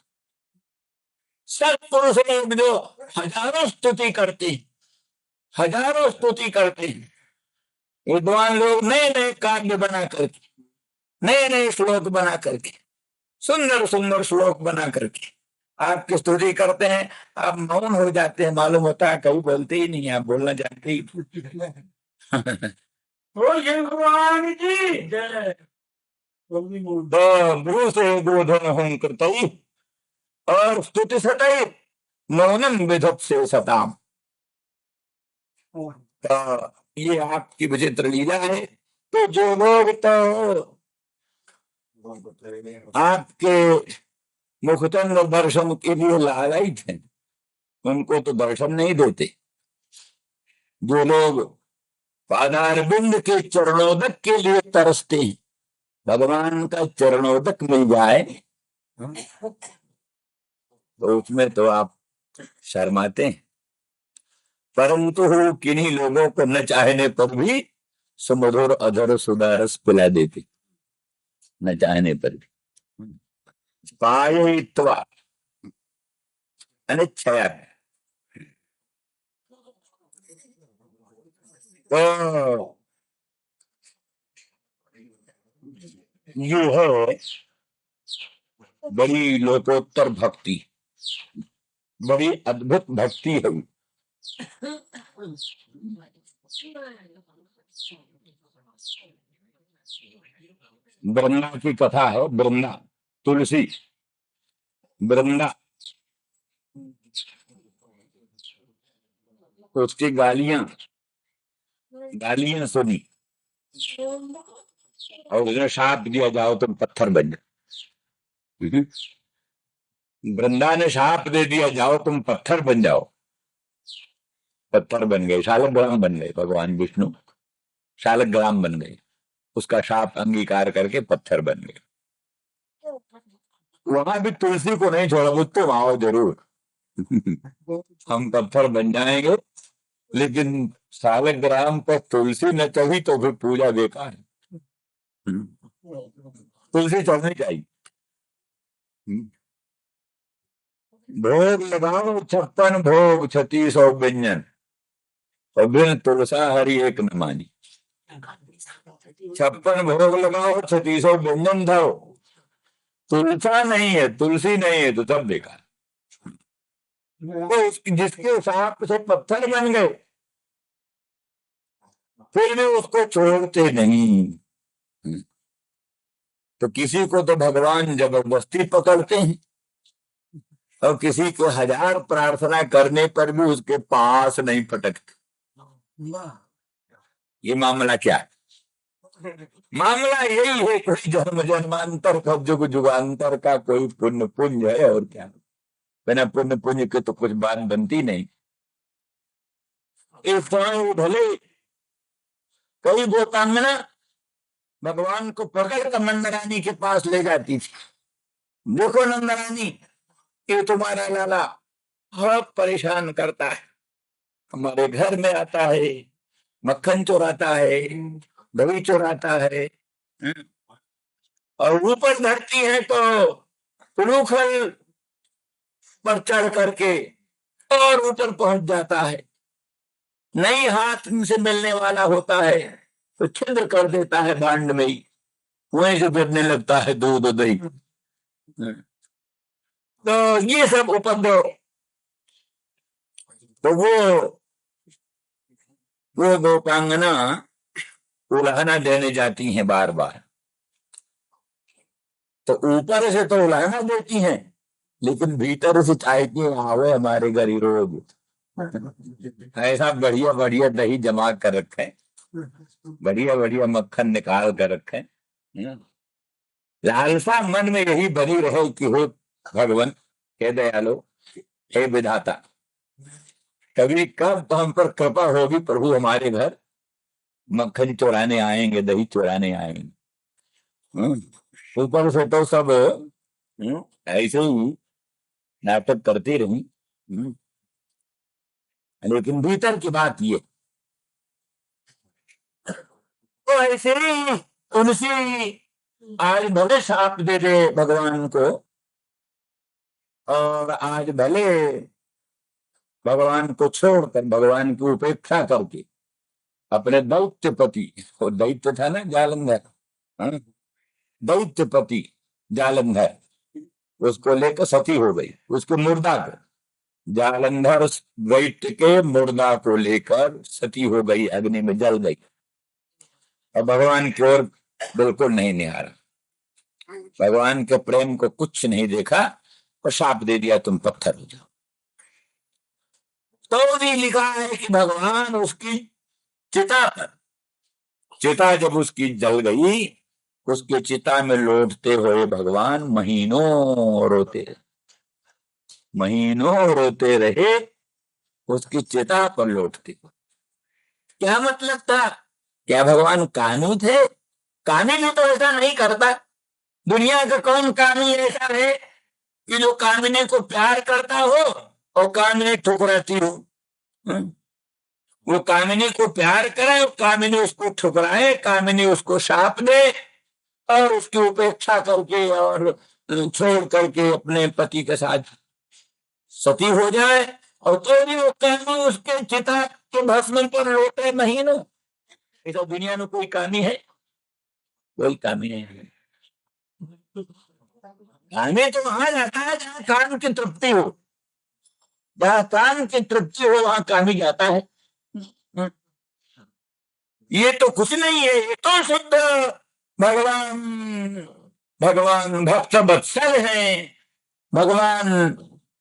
Speaker 1: सत्पुरुष लोग जो हजारों स्तुति करते, हजारों स्तुति करते हैं, विद्वान लोग नए नए काव्य बना करके, नए नए श्लोक बना करके, सुंदर सुंदर श्लोक बना करके आपकी स्तुति करते हैं। आप मौन हो जाते हैं, मालूम होता है कभी बोलते ही नहीं, आप बोलना जानते ही। भगवान की जय। गुरु से गोधन हूं कृतई और स्तुति सतई मौनम विधत से सताम। तो ये आपकी विचित्र लीला है। तो जो लोग तो आपके मुखचंद्र दर्शन के लिए लालयित हैं, उनको तो दर्शन नहीं देते। जो लोग पादारविंद के चरणोदक के लिए तरसते हैं, भगवान का चरणोदक मिल जाए तो उसमें तो आप शर्माते हैं। परंतु किन्हीं लोगों को न चाहने पर भी सुमधुर अधर सुदारस पिला देते, न चाहने पर भी। पायित्वा अनिच्छया, तो ये है बड़ी लोकोत्तर भक्ति, बड़ी अद्भुत भक्ति है। वृंदा की कथा है, वृंदा तुलसी, वृंदा, तो उसकी गालियां गालियां सुनी और उसे शाप दिया, जाओ तुम पत्थर बन जाओ। वृंदा ने शाप दे दिया, जाओ तुम पत्थर बन जाओ। पत्थर बन गए, शालग्राम बन गए, भगवान विष्णु शालग्राम बन गए, उसका शाप अंगीकार करके पत्थर बन गए। वहां भी तुलसी को नहीं छोड़ा, मुझसे आओ जरूर। हम पत्थर बन जाएंगे, लेकिन शालग्राम पर तुलसी न चढ़ी तो फिर पूजा बेकार है। तुलसी चढ़नी चाहिए। भोग लगाओ 56 भोग 3600 व्यंजन, और बिन तुलसा हरि एक न मानी। 56 भोग लगाओ 3600 व्यंजन धरो, तुलसा नहीं है, तुलसी नहीं है तो सब बेकार। तो जिसके साप से पत्थर बन गए, फिर भी उसको छोड़ते नहीं। तो किसी को तो भगवान जबरदस्ती पकड़ते हैं, और किसी को 1000 प्रार्थना करने पर भी उसके पास नहीं पटकते। ये मामला क्या है? मामला यही है, कोई जन्म जन्मांतर का जुग जुगांतर का कोई पुण्य पुंज है, और क्या। बिना पुण्य पुंज के तो कुछ बात बनती नहीं। इस समय भले कई गोपांगना भगवान को पकड़ कर नंदरानी के पास ले जाती थी। देखो नंदरानी, ये तुम्हारा लाला बहुत परेशान करता है, हमारे घर में आता है, मक्खन चुराता है, दही चुराता है, और ऊपर धरती है तो उलूखल पर चढ़ करके और ऊपर पहुंच जाता है। नहीं हाथ से मिलने वाला होता है तो छिद्र कर देता है भांड में ही, वहीं से गिरने लगता है दूध और दही। तो ये सब उपद्रव, तो वो गोपांगना उलाहना देने जाती हैं बार बार। तो ऊपर से तो उलाहना देती हैं, लेकिन भीतर से चाहती हैं आवे हमारे घर ही रोज, ऐसा बढ़िया बढ़िया दही जमा कर रखे, बढ़िया बढ़िया मक्खन निकाल कर रखे। लालसा मन में यही बनी रहे कि हो भगवान, हे दयालो, हे विधाता, कभी कब हम पर कृपा होगी, प्रभु हमारे घर मक्खन चुराने आएंगे, दही चुराने आएंगे। ऊपर से तो सब ऐसे ही नाटक करती रही, लेकिन भीतर की बात ये, तो ऐसे ही तुलसी आज भले शाप दे दे भगवान को, और आज भले भगवान को छोड़कर, भगवान की उपेक्षा करके अपने दैत्यपति, वो दैत्य था ना जालंधर, दैत्यपति जालंधर, उसको लेकर सती हो गई, उसके मुर्दा को, जालंधर दैत्य के मुर्दा को लेकर सती हो गई, अग्नि में जल गई, और भगवान की ओर बिल्कुल नहीं निहारा, भगवान के प्रेम को कुछ नहीं देखा, और शाप दे दिया तुम पत्थर हो जाओ। तो भी लिखा है कि भगवान उसकी चिता पर, चिता जब उसकी जल गई, उसकी चिता में लौटते हुए भगवान महीनों रोते रहे, उसकी चिता पर लौटते। क्या मतलब था? क्या भगवान कामी थे? कामी भी तो ऐसा नहीं करता। दुनिया का कौन कामी ऐसा है कि जो कामिनी को प्यार करता हो और कामिनी ठुकराती हो? वो कामिनी को प्यार करे और कामिनी उसको ठुकराए, कामिनी उसको शाप दे और उसकी उपेक्षा करके और छोड़ करके अपने पति के साथ सती हो जाए, और तो भी वो कामी उसके चिता के भस्म पर लौटे महीनों। ऐसा दुनिया में कोई कामी है? कोई कामी नहीं है। कामी तो वहां जाता है जहां काम की तृप्ति हो, जहां काम की तृप्ति हो वहां कामी जाता है। ये तो कुछ नहीं है, ये तो शुद्ध भगवान, भगवान भक्त वत्सल है। भगवान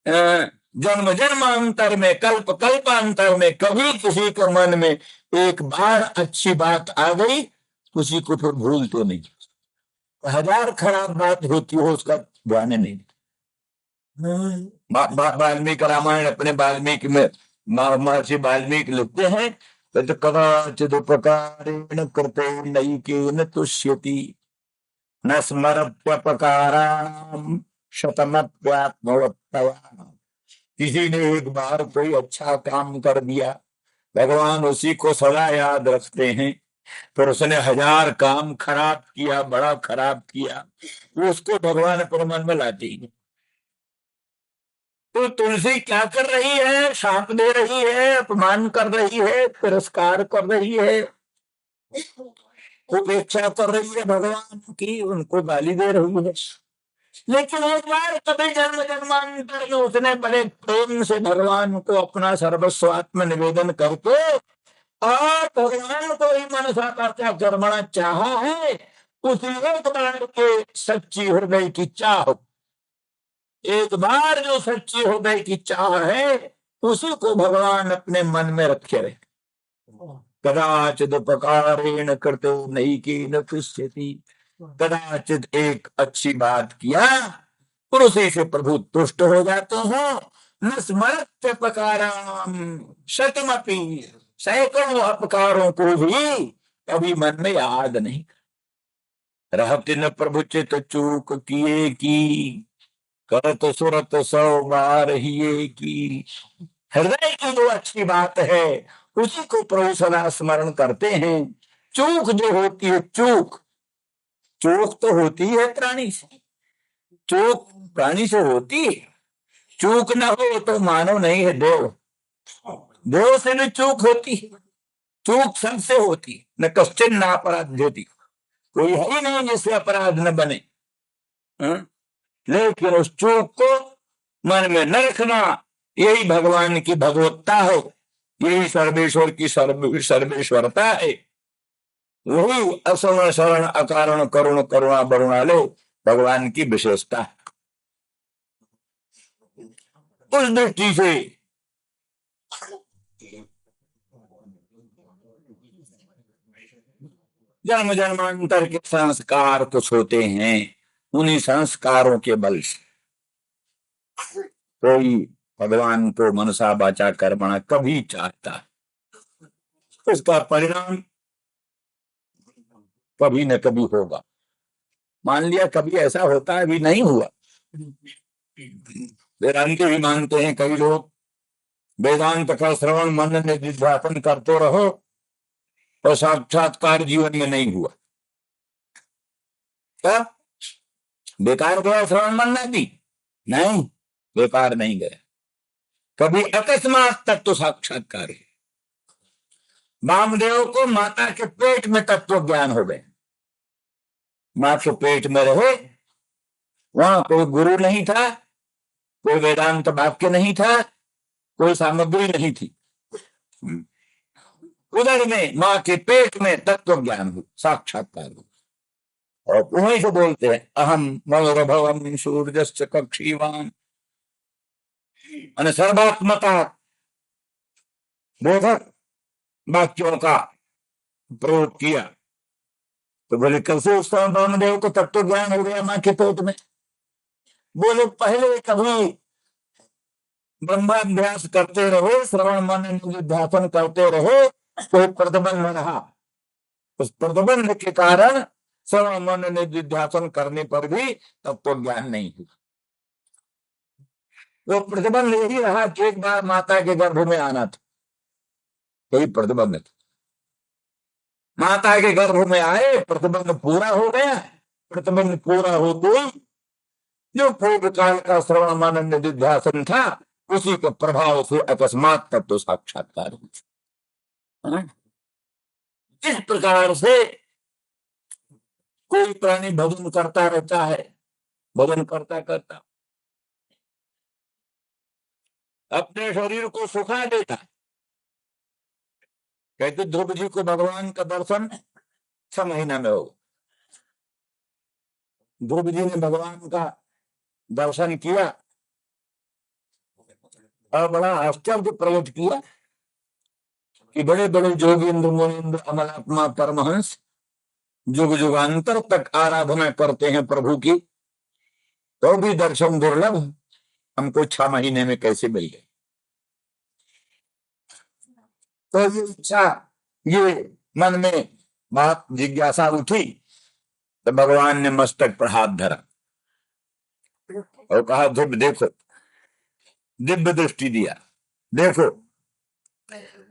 Speaker 1: जन्म जन्मांतर में, कल्प कल्पांतर में कभी किसी के मन में एक बार अच्छी बात आ गई, किसी को फिर भूलते नहीं। 1000 खराब बात होती हो उसका ध्यान नहीं। वाल्मीकि रामायण अपने वाल्मीकि में महर्षि वाल्मीकि लिखते हैं, कदाचिदुपकारेण कृते नैकेन तुष्यति, न स्मरत्यपकाराणाम शतमप्यात्मवत्तया। किसी ने एक बार कोई अच्छा काम कर दिया, भगवान उसी को सदा याद रखते हैं। फिर उसने 1000 काम खराब किया, बड़ा खराब किया, उसको भगवान अपने मन में लाती है। तो तुलसी क्या कर रही है? शाप दे रही है, अपमान कर रही है, तिरस्कार कर रही है, उपेक्षा कर रही है भगवान की, उनको गाली दे रही है। लेकिन एक बार कभी जन्म जन्मांतर में उसने बड़े प्रेम से भगवान को अपना सर्वस्व आत्म निवेदन करके और भगवान को ही मनसा करता कर्मणा चाहा है, उसी एक बार के सच्ची हृदय की चाह एक बार जो सच्चे हृदय की चाह है उसी को भगवान अपने मन में रखे रहे। कदाचित उपकारेण कृतो नैकेन तुष्यति। कदाचित एक अच्छी बात किया और उसी से प्रभु तुष्ट हो जाते हैं। न स्मरत्यपकाराम शतमपि, सैकड़ों अपकारों को भी कभी मन में याद नहीं। रहते न प्रभु चित चूक किए की, करत सुरत सौ बार हिये की। हृदय की जो अच्छी बात है उसी को प्रभु सदा स्मरण करते हैं। चूक जो होती है, चूक चूक तो होती है प्राणी से, चूक प्राणी से होती है। चूक ना हो तो मानव नहीं है, देव। देव से भी चूक होती है। चूक सबसे होती है, न कश्चिन ना अपराध होती। कोई है ही नहीं जिससे अपराध न बने। लेकिन उस चूक को मन में न रखना, यही भगवान की भगवत्ता है, यही सर्वेश्वर की सर्वेश्वरता है। वही असरण शरण अकारण करुण करुणा बरुणालो भगवान की विशेषता है। उस दृष्टि से जन्म जन्मांतर के संस्कार कुछ होते हैं, उन्हीं संस्कारों के बल से कोई भगवान को मनसा वाचा कर्मणा कभी चाहता है, उसका परिणाम कभी न कभी होगा। मान लिया कभी ऐसा होता है, अभी नहीं हुआ। वेदांत भी मानते हैं कई लोग, वेदांत का श्रवण मनन निधिध्यासन करते रहो और साक्षात्कार जीवन में नहीं हुआ। क्या बेकार गया श्रवण मनन भी? नहीं, बेकार नहीं गया। कभी अकस्मात तत्व साक्षात्कार है। वामदेव को माता के पेट में तत्व ज्ञान हो गए। मां के पेट में रहे, वहां कोई गुरु नहीं था, कोई वेदांत वाक्य नहीं था, कोई सामग्री नहीं थी। उधर में मां के पेट में तत्व ज्ञान हो, साक्षात्कार हो। और वहीं से बोलते हैं अहम मनोरभवम सूर्यश्च कक्षीवान, सर्वात्मता बोधक वाक्यों का प्रयोग किया। तो बोले कैसे उस वामदेव को तत्व ज्ञान हो गया मां के पेट में? बोले पहले कभी ब्रह्माभ्यास करते रहे, श्रवण मनन निधिध्यासन करते रहे, कोई प्रतिबंध रहा। उस प्रतिबंध के कारण श्रवण मनन निधिध्यासन करने पर भी तत्व ज्ञान नहीं हुआ। वो प्रतिबंध यही रहा कि एक बार माता के गर्भ में आना था, यही प्रतिबंध था। माता के गर्भ में आए, प्रतिबंध पूरा हो गया। प्रतिबंध पूरा हो गई, जो पूर्व काल का श्रवण मनन निधिध्यासन था उसी के प्रभाव से अकस्मात तत्व साक्षात्कार हुआ। इस प्रकार से कोई प्राणी भजन करता रहता है, भजन करता करता अपने शरीर को सुखा देता है। कहते ध्रुव जी को भगवान का दर्शन 6 महीना में हो। ध्रुव जी ने भगवान का दर्शन किया और बड़ा आश्चर्य प्रकट किया कि बड़े बड़े जोगींद्र मुनींद्र अमलात्मा परमहंस जुग जुगांतर तक आराधना करते हैं प्रभु की, तो भी दर्शन दुर्लभ हमको 6 महीने में कैसे मिल गए। तो ये इच्छा, ये मन में बात जिज्ञासा उठी, तो भगवान ने मस्तक पर हाथ धरा और कहा ध्रुव देखो, दिव्य दृष्टि दिया, देखो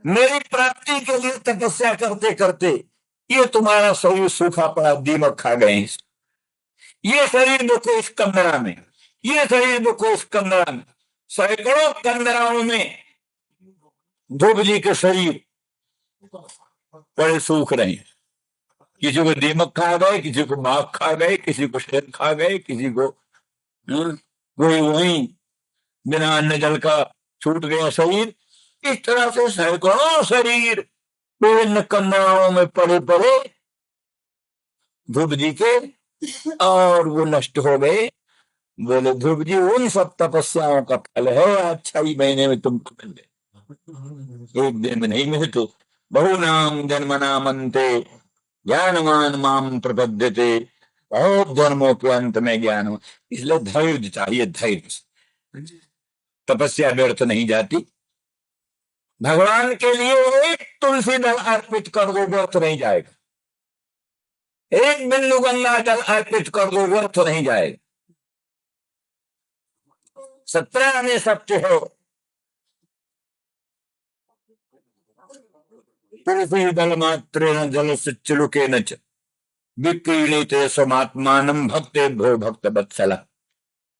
Speaker 1: मेरी प्राप्ति के लिए तपस्या करते करते ये तुम्हारा शरीर सूखा पड़ा, दीमक खा गए। ये शरीर देखो इस कंदरा में, ये शरीर देखो इस कंदरा में, सैकड़ों कंदराओं में ध्रुव जी के शरीर बड़े सूख रहे हैं। किसी को दीमक खा गए, किसी को बाघ खा गए, किसी को शेर खा गए, किसी को कोई वहीं बिना अन्न जल का छूट गया शरीर। इस तरह से सैकड़ों शरीर विभिन्न कंदराओं में पड़े पड़े ध्रुव जी के, और वो नष्ट हो गए। बोले ध्रुव जी उन सब तपस्याओं का फल है, अच्छा ही महीने में तुमको मिल गए, एक दिन में नहीं मिले तो। बहुनाम जन्म नामंते ज्ञानवान माम प्रपद्यते, बहुत जन्मों के अंत में ज्ञान हो। इसलिए धैर्य चाहिए, धैर्य। तपस्या व्यर्थ नहीं जाती। भगवान के लिए एक तुलसी दल अर्पित कर दो, व्यर्थ नहीं जाएगा। एक बिंदु गंगा जल अर्पित कर दो, व्यर्थ नहीं जाएगा। 17 में सत्य हो। तुलसी दल मात्र न जल चिलुके न विक्रीणीते समात्मानम भक्ते भो भक्त वत्सल।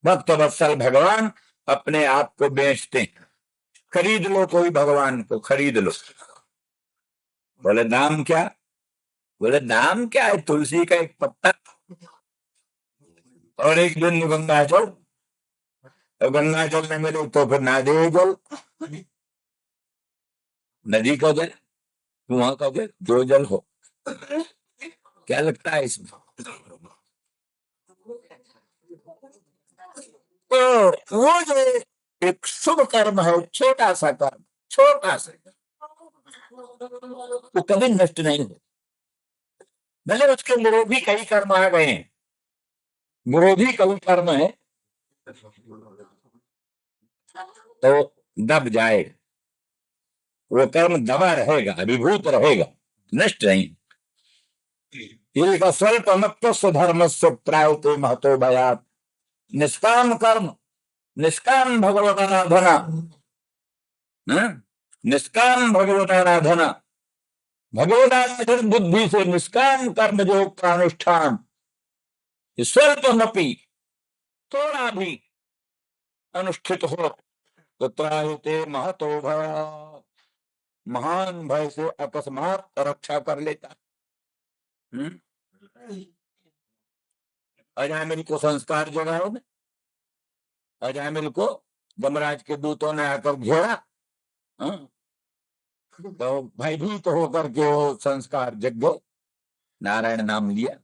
Speaker 1: भक्त वत्सल भगवान अपने आप को बेचते हैं। खरीद लो कोई भगवान को, खरीद लो। बोले दाम क्या? बोले दाम क्या है? तुलसी का एक पत्ता और एक बिंदु गंगा जल। तो गंगा जल न मिले तो फिर नादे जल, नदी का जल, कुआं का जल, जो जल हो। क्या लगता है इसमें? तो वो जो एक शुभ कर्म है, छोटा सा कर्म, छोटा सा, वो कभी नष्ट नहीं हो। भले उसके विरोधी कई कर्म आ गए हैं, विरोधी कई कर्म है तो दब जाए, वो कर्म दबा रहेगा, अभिभूत रहेगा, नष्ट नहीं। स्वल्प मत्व धर्म से प्रायते महतो भयात। निष्काम कर्म, निष्काम भगवताराधना, निष्काम भगवताराधना, भगवताराधन बुद्धि से निष्काम कर्म जो का अनुष्ठान स्वल्पमपि, थोड़ा भी अनुष्ठित हो तो त्रायते महतो भयात, महान भय से अकस्मात रक्षा कर लेता। अजामिल को संस्कार जगाओ में, अजामिल को यमराज के दूतों ने आकर घेरा, तो भयभीत होकर के वो संस्कार जग गए, नारायण नाम लिया,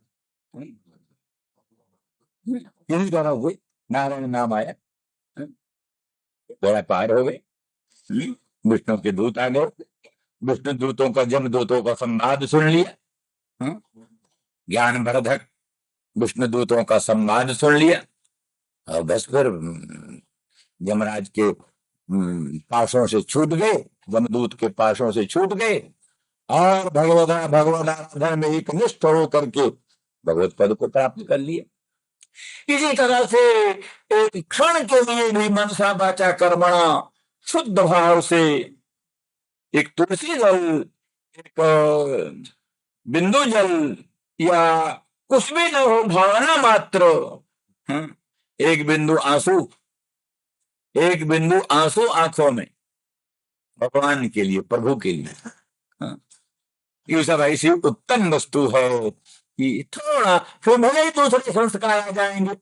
Speaker 1: किसी तरह हुई, नारायण नाम आया, बड़ा पार हो गए। विष्णु के दूत आ गए, विष्णु दूतों का जम दूतों का संवाद सुन लिया, ज्ञान वर्धक विष्णु दूतों का संवाद सुन लिया, और बस फिर यमराज के पासों से छूट गए, यमदूत के पासों से छूट गए, और भगवदाराधन में एक निष्ठ होकर के भगवत पद को प्राप्त कर लिया। इसी तरह से एक क्षण के लिए भी मनसा वाचा कर्मणा शुद्ध भाव से एक तुलसी जल, एक बिंदु जल या कुछ भी न हो, भावना मात्र, एक बिंदु आंसू, एक बिंदु आंसू आंखों में भगवान के लिए, प्रभु के लिए, ये सब ऐसी उत्तम वस्तु है कि थोड़ा फिर भले ही दूसरे संस्कार आ जाएंगे।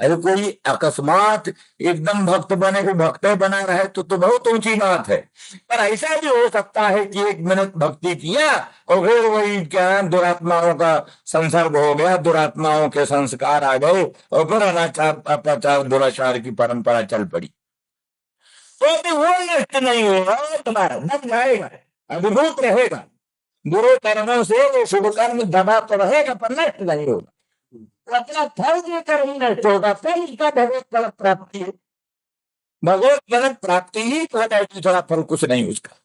Speaker 1: अरे कोई अकस्मात एकदम भक्त बने को भक्त बना रहे तो बहुत ऊंची बात है, पर ऐसा भी हो सकता है कि 1 मिनट भक्ति किया और फिर वही क्या दुरात्माओं का संसर्ग हो गया, दुरात्माओं के संस्कार आ गए और फिर अनाचार अपाचार दुराचार की परंपरा चल पड़ी, तो भी वो नष्ट नहीं होगा, तुम्हारा दब जाएगा, अभिभूत रहेगा। बुरे कर्मों से वो शुभ कर्म दबा तो रहेगा पर नष्ट नहीं होगा, अपना फल देकर ही नष्ट होगा। फिर इसका भगवत फल प्राप्ति है, भगवत फल प्राप्ति ही फल है, दूसरा फल कुछ नहीं उसका।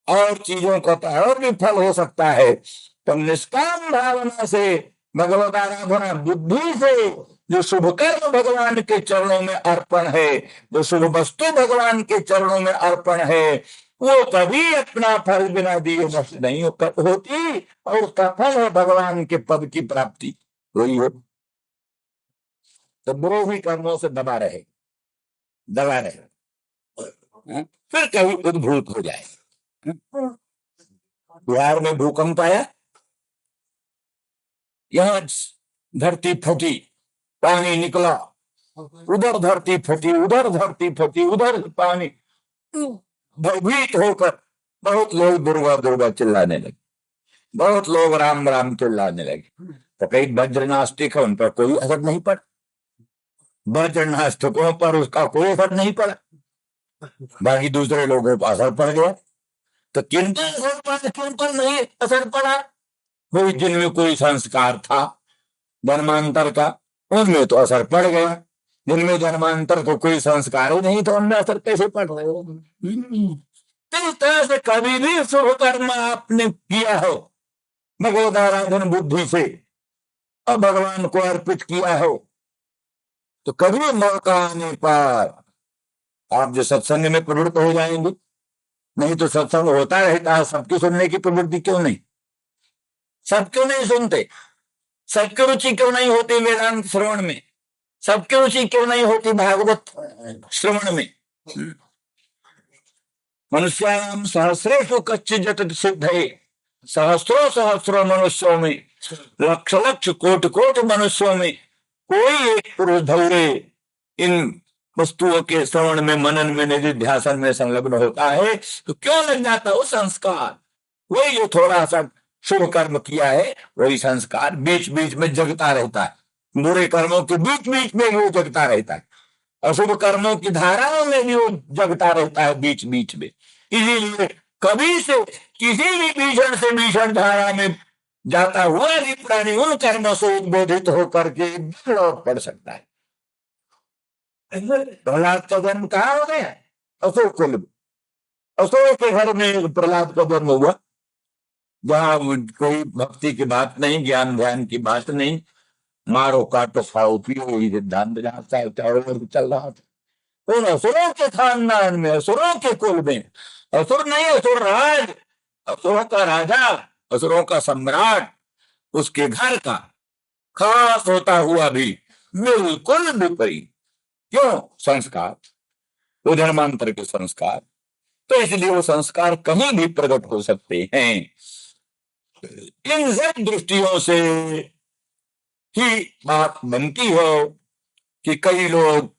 Speaker 1: और चीजों का तो और भी फल हो सकता है, तो निष्काम भावना से भगवत आराधना बुद्धि से जो शुभ कर्म भगवान के चरणों में अर्पण है, जो शुभ वस्तु भगवान के चरणों में अर्पण है, वो कभी अपना फल बिना दिए नष्ट नहीं होती, और उसका फल है भगवान के पद की प्राप्ति वही हो। तो बुरे कर्मों से दबा रहे, दबा रहे, फिर कभी उद्भूत हो जाए। बिहार में भूकंप आया, यहां धरती फटी, पानी निकला, उधर धरती फटी, उधर धरती फटी, उधर पानी, भयभीत होकर बहुत लोग दुर्गा दुर्गा चिल्लाने लगे, बहुत लोग राम राम चिल्लाने लगे। तो कई वज्र नास्तिक है, उन पर कोई असर नहीं पड़ा, बचन नास्तिकों पर उसका कोई असर नहीं पड़ा, बाकी दूसरे लोगों पर असर पड़ गया। तो किन पर असर पड़ा, किन पर नहीं असर पड़ा? वही जिनमें कोई संस्कार था जन्मांतर का, उनमें तो असर पड़ गया। जिनमें जन्मांतर को कोई संस्कार ही नहीं तो उनमें असर कैसे पड़ रहे हो? तो इस तरह से कभी भी शुभ कर्म आपने किया हो भगवदाराधन बुद्धि से और भगवान को अर्पित किया हो, तो कभी मौका आने पर आप जो सत्संग में प्रवृत्त हो जाएंगे। नहीं तो सत्संग होता रहता है, सबकी सुनने की प्रवृत्ति क्यों नहीं? सब क्यों नहीं सुनते? सबकी रुचि क्यों नहीं होती वेदांत श्रवण में? सबकी रुचि क्यों नहीं होती भागवत श्रवण में? मनुष्याणाम सहस्रेषु कच्चित् सिद्धये, सहस्रों सहस्रों मनुष्यों में, लक्ष लक्ष कोटि कोटि मनुष्यों में कोई एक पुरुष धौरे इन वस्तुओं के श्रवण में, मनन में, निधिध्यासन में संलग्न होता है, तो क्यों लग जाता वो संस्कार? वही जो थोड़ा सा शुभ कर्म किया है वही संस्कार बीच बीच में जगता रहता है। बुरे कर्मों के बीच बीच में वो जगता रहता है, अशुभ कर्मों की धाराओं में भी वो जगता रहता है बीच बीच में। इसीलिए कभी से किसी भी भीषण से भीषण धारा में जाता हुआ भी प्राणी उन कर्मों से उद्बोधित होकर के लौट पड़ सकता है। प्रहलाद का जन्म कहाँ हो गया? अशोक कुल में। अशोक के घर में प्रहलाद का जन्म हुआ, जहां कोई भक्ति की बात नहीं, ज्ञान ध्यान की बात नहीं, मारो काटो खाओ पियो ही सिद्धांत जहां चल रहा था। उन असुरों के खानदान में, असुरों के कुल में, असुर नहीं असुर राज, असुरों का राजा, असुरों का सम्राट, उसके घर का खास होता हुआ भी बिल्कुल विपरीत। क्यों? संस्कार, वो धर्मांतर के संस्कार। तो इसलिए वो संस्कार कहीं भी प्रकट हो सकते हैं। इन सब दृष्टियों से ही बात बनती है कि कई लोग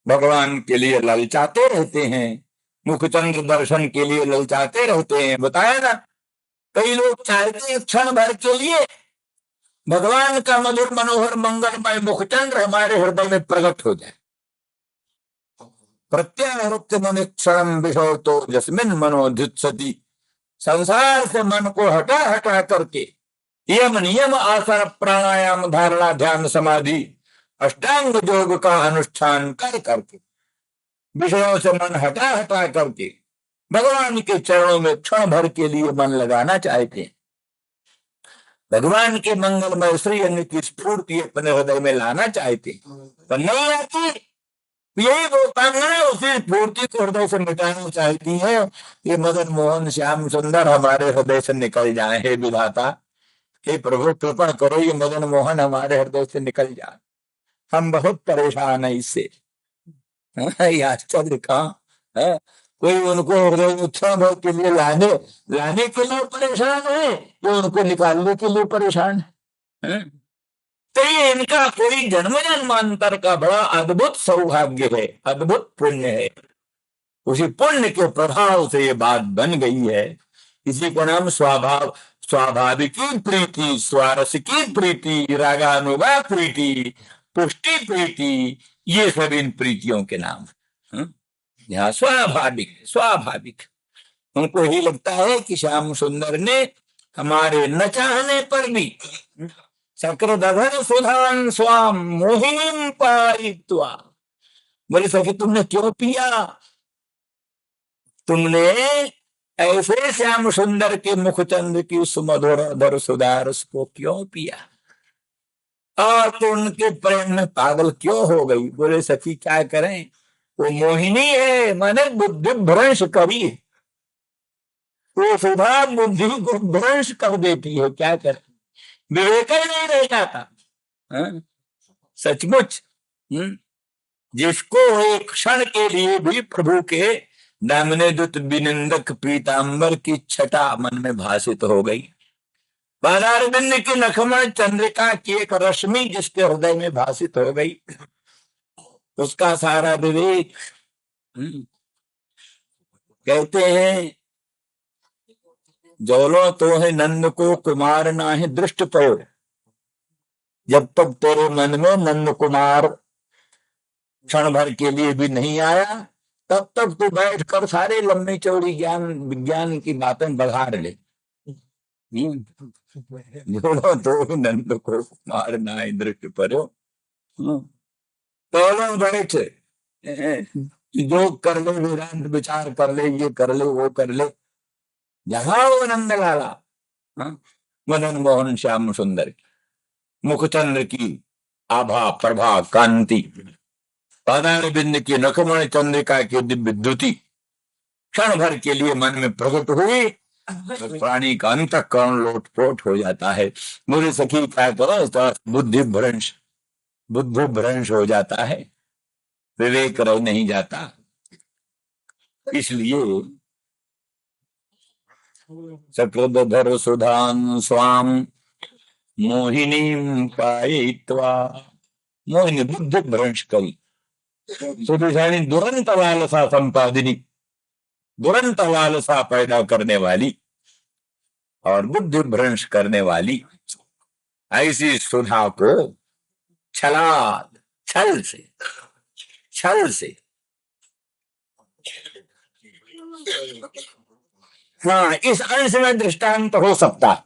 Speaker 1: भगवान के लिए ललचाते रहते हैं, मुखचंद्र दर्शन के लिए ललचाते रहते हैं। बताया ना, कई लोग चाहते हैं क्षण भर के लिए भगवान का मधुर मनोहर मंगलमय मुखचंद्र हमारे हृदय में प्रकट हो जाए। प्रत्याहृत्य मन क्षण विषय तो जस्मिन मनोधित्सति, संसार से मन को हटा हटा करके यम नियम आसन प्राणायाम धारणा ध्यान समाधि अष्टांग योग का अनुष्ठान कर करके विषयों से मन हटा हटा करके भगवान के चरणों में क्षण भर के लिए मन लगाना चाहते हैं, भगवान के मंगलमय श्री अंग की स्फूर्ति अपने हृदय में लाना चाहते हैं, पर नहीं आती। यही वो कांगना उसी स्फूर्ति को हृदय से मिटाना चाहती है। ये मदन मोहन श्याम सुंदर हमारे हृदय से निकल जाए, हे विधाता, हे प्रभु कृपा करो, ये मदन मोहन हमारे हृदय से निकल जाए, हम बहुत परेशान है इससे। आश्चर्य कहाँ है? कोई उनको हृदय उत्सव के लिए लाने के लिए परेशान है, जो उनको निकालने के लिए परेशान है। तो ये इनका कोई जन्म जन्मांतर का बड़ा अद्भुत सौभाग्य है, अद्भुत पुण्य है। उसी पुण्य के प्रभाव से ये बात बन गई है। इसी का नाम स्वाभाविकी प्रीति, स्वारसिकी प्रीति, रागानुगा प्रीति, पुष्टि प्रीति, ये सब इन प्रीतियों के नाम है। यहाँ स्वाभाविक स्वाभाविक उनको ही लगता है कि श्याम सुंदर ने हमारे न चाहने पर भी सकृदधर सुधान स्वाम मोहिनीम पायित्वा। बोले सखी तुमने क्यों पिया? तुमने ऐसे श्याम सुंदर के मुखचंद्र की उस मधुर अधर सुधारस को क्यों पिया और तो उनके प्रेम में पागल क्यों हो गई? बोले सखी क्या करें, वो मोहिनी है, माने बुद्धि भ्रंश करी, वो सुधा बुद्धि को भ्रंश कर देती है। क्या करें, विवेक ही नहीं रह जाता। सचमुच जिसको एक क्षण के लिए भी प्रभु के दामने दुत बिनिंदक पीतांबर की छटा मन में भासित हो गई, बालारविंद की नखमण चंद्रिका की एक रश्मि जिसके हृदय में भासित हो गई, उसका सारा विवेक कहते हैं जोलो तो है नंद को कुमार ना है दृष्ट पयो। जब तक तेरे मन में नंद कुमार क्षण भर के लिए भी नहीं आया, तब तक तो बैठ कर सारे लंबी चौड़ी ज्ञान विज्ञान की बातें बघाड़ ले। जोड़ो तो नंद को मारना दृष्टि परो, तो बैठ जो कर ले, वेदांत विचार कर ले, ये कर ले, वो कर ले, जहां वो नंद लाला, मदन मोहन श्याम सुंदर, मुखचंद्र की आभा प्रभा कांति, पादार बिंद की नखमण चंद्रिका की दिव्य द्युति क्षण भर के लिए मन में प्रकट हुई, तो प्राणी का अंतःकरण लोटपोट हो जाता है। मुझे सखी क्या करो, तो बुद्धि भ्रंश हो जाता है, विवेक रह नहीं जाता। इसलिए सकृदधर सुधान स्वाम मोहिनी पायित्वा, मोहिनी बुद्धि भ्रंश करी, सुधानी दुरंत लालसा संपादिनी, दुरंत लालसा पैदा करने वाली और बुद्धि भ्रंश करने वाली, ऐसी सुधा को छल से हाँ, इस अंश में दृष्टांत हो सकता है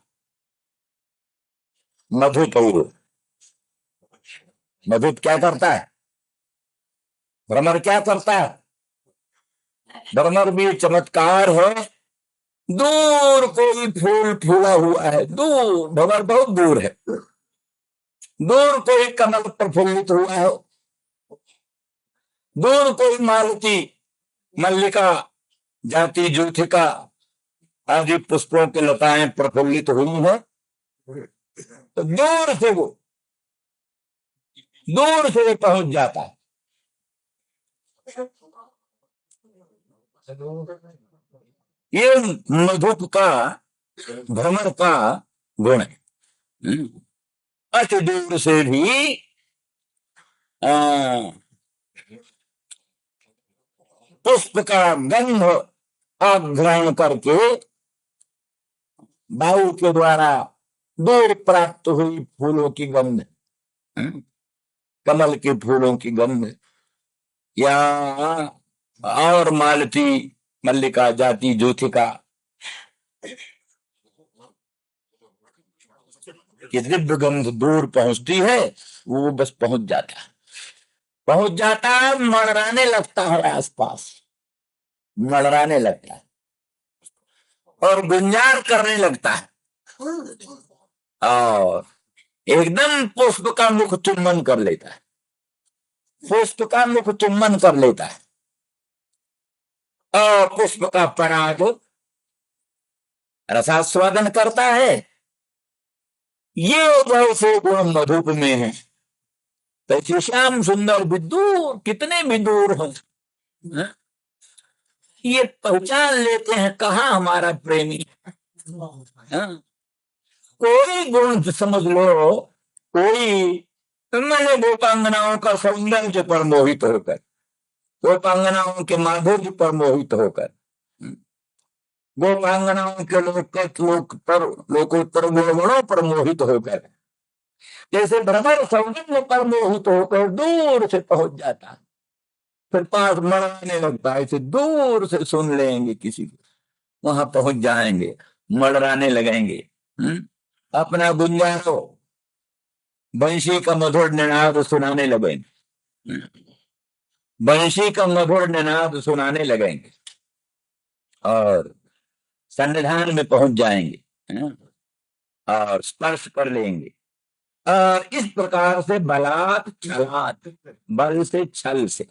Speaker 1: मधुपौर। मधुप क्या करता है, भ्रमर क्या करता है, भ्रमर भी चमत्कार है। दूर कोई फूल फूला हुआ है, दूर, भंवर बहुत दूर है, दूर कोई कमल प्रफुल्लित हुआ है, दूर कोई मालती मल्लिका जाति ज्योतिका आदि पुष्पों की लताएं प्रफुल्लित हुई है, तो दूर से पहुंच जाता है। ये मधुप का, भ्रमर का गुण है। अति दूर से भी पुष्प का गंध आघ्राण करके वायु के द्वारा दूर प्राप्त हुई फूलों की गंध, कमल के फूलों की गंध, या और मालती मल्लिका जाति ज्योतिका की दिव्य गंध दूर पहुंचती है, वो बस पहुंच जाता है, मड़राने लगता है, आसपास मड़राने लगता है और गुंजार करने लगता है, और एकदम पुष्प का मुख चुम्बन कर लेता है, पुष्प का मुख चुम्बन कर लेता है और पुष्प का पराग रसास्वादन करता है। ये जैसे गुण मधुप में है, तो श्याम सुंदर भी दूर, कितने भी दूर हो, ये पहचान लेते हैं कहाँ हमारा प्रेमी। कोई गुण समझ लो, कोई मैंने गोपांगनाओं का सौंदर्य पर मोहित होकर, गोपांगनाओं के माधुर्य पर मोहित होकर, गोपांगनाओं के लोकोत्तर गुणों पर मोहित होकर, जैसे भ्रमर सौंदर्य पर मोहित होकर दूर से पहुंच जाता है, फिर पास मड़ाने लगता है, दूर से सुन लेंगे किसी को, वहां पहुंच जाएंगे, मड़राने लगेंगे, अपना गुंजारो बंशी का मधुर निनाद सुनाने लगेंगे, बंशी का मधुर निनाद सुनाने लगेंगे और सन्निधान में पहुंच जाएंगे और स्पर्श कर लेंगे। और इस प्रकार से बलात् छलात्, बल से छल से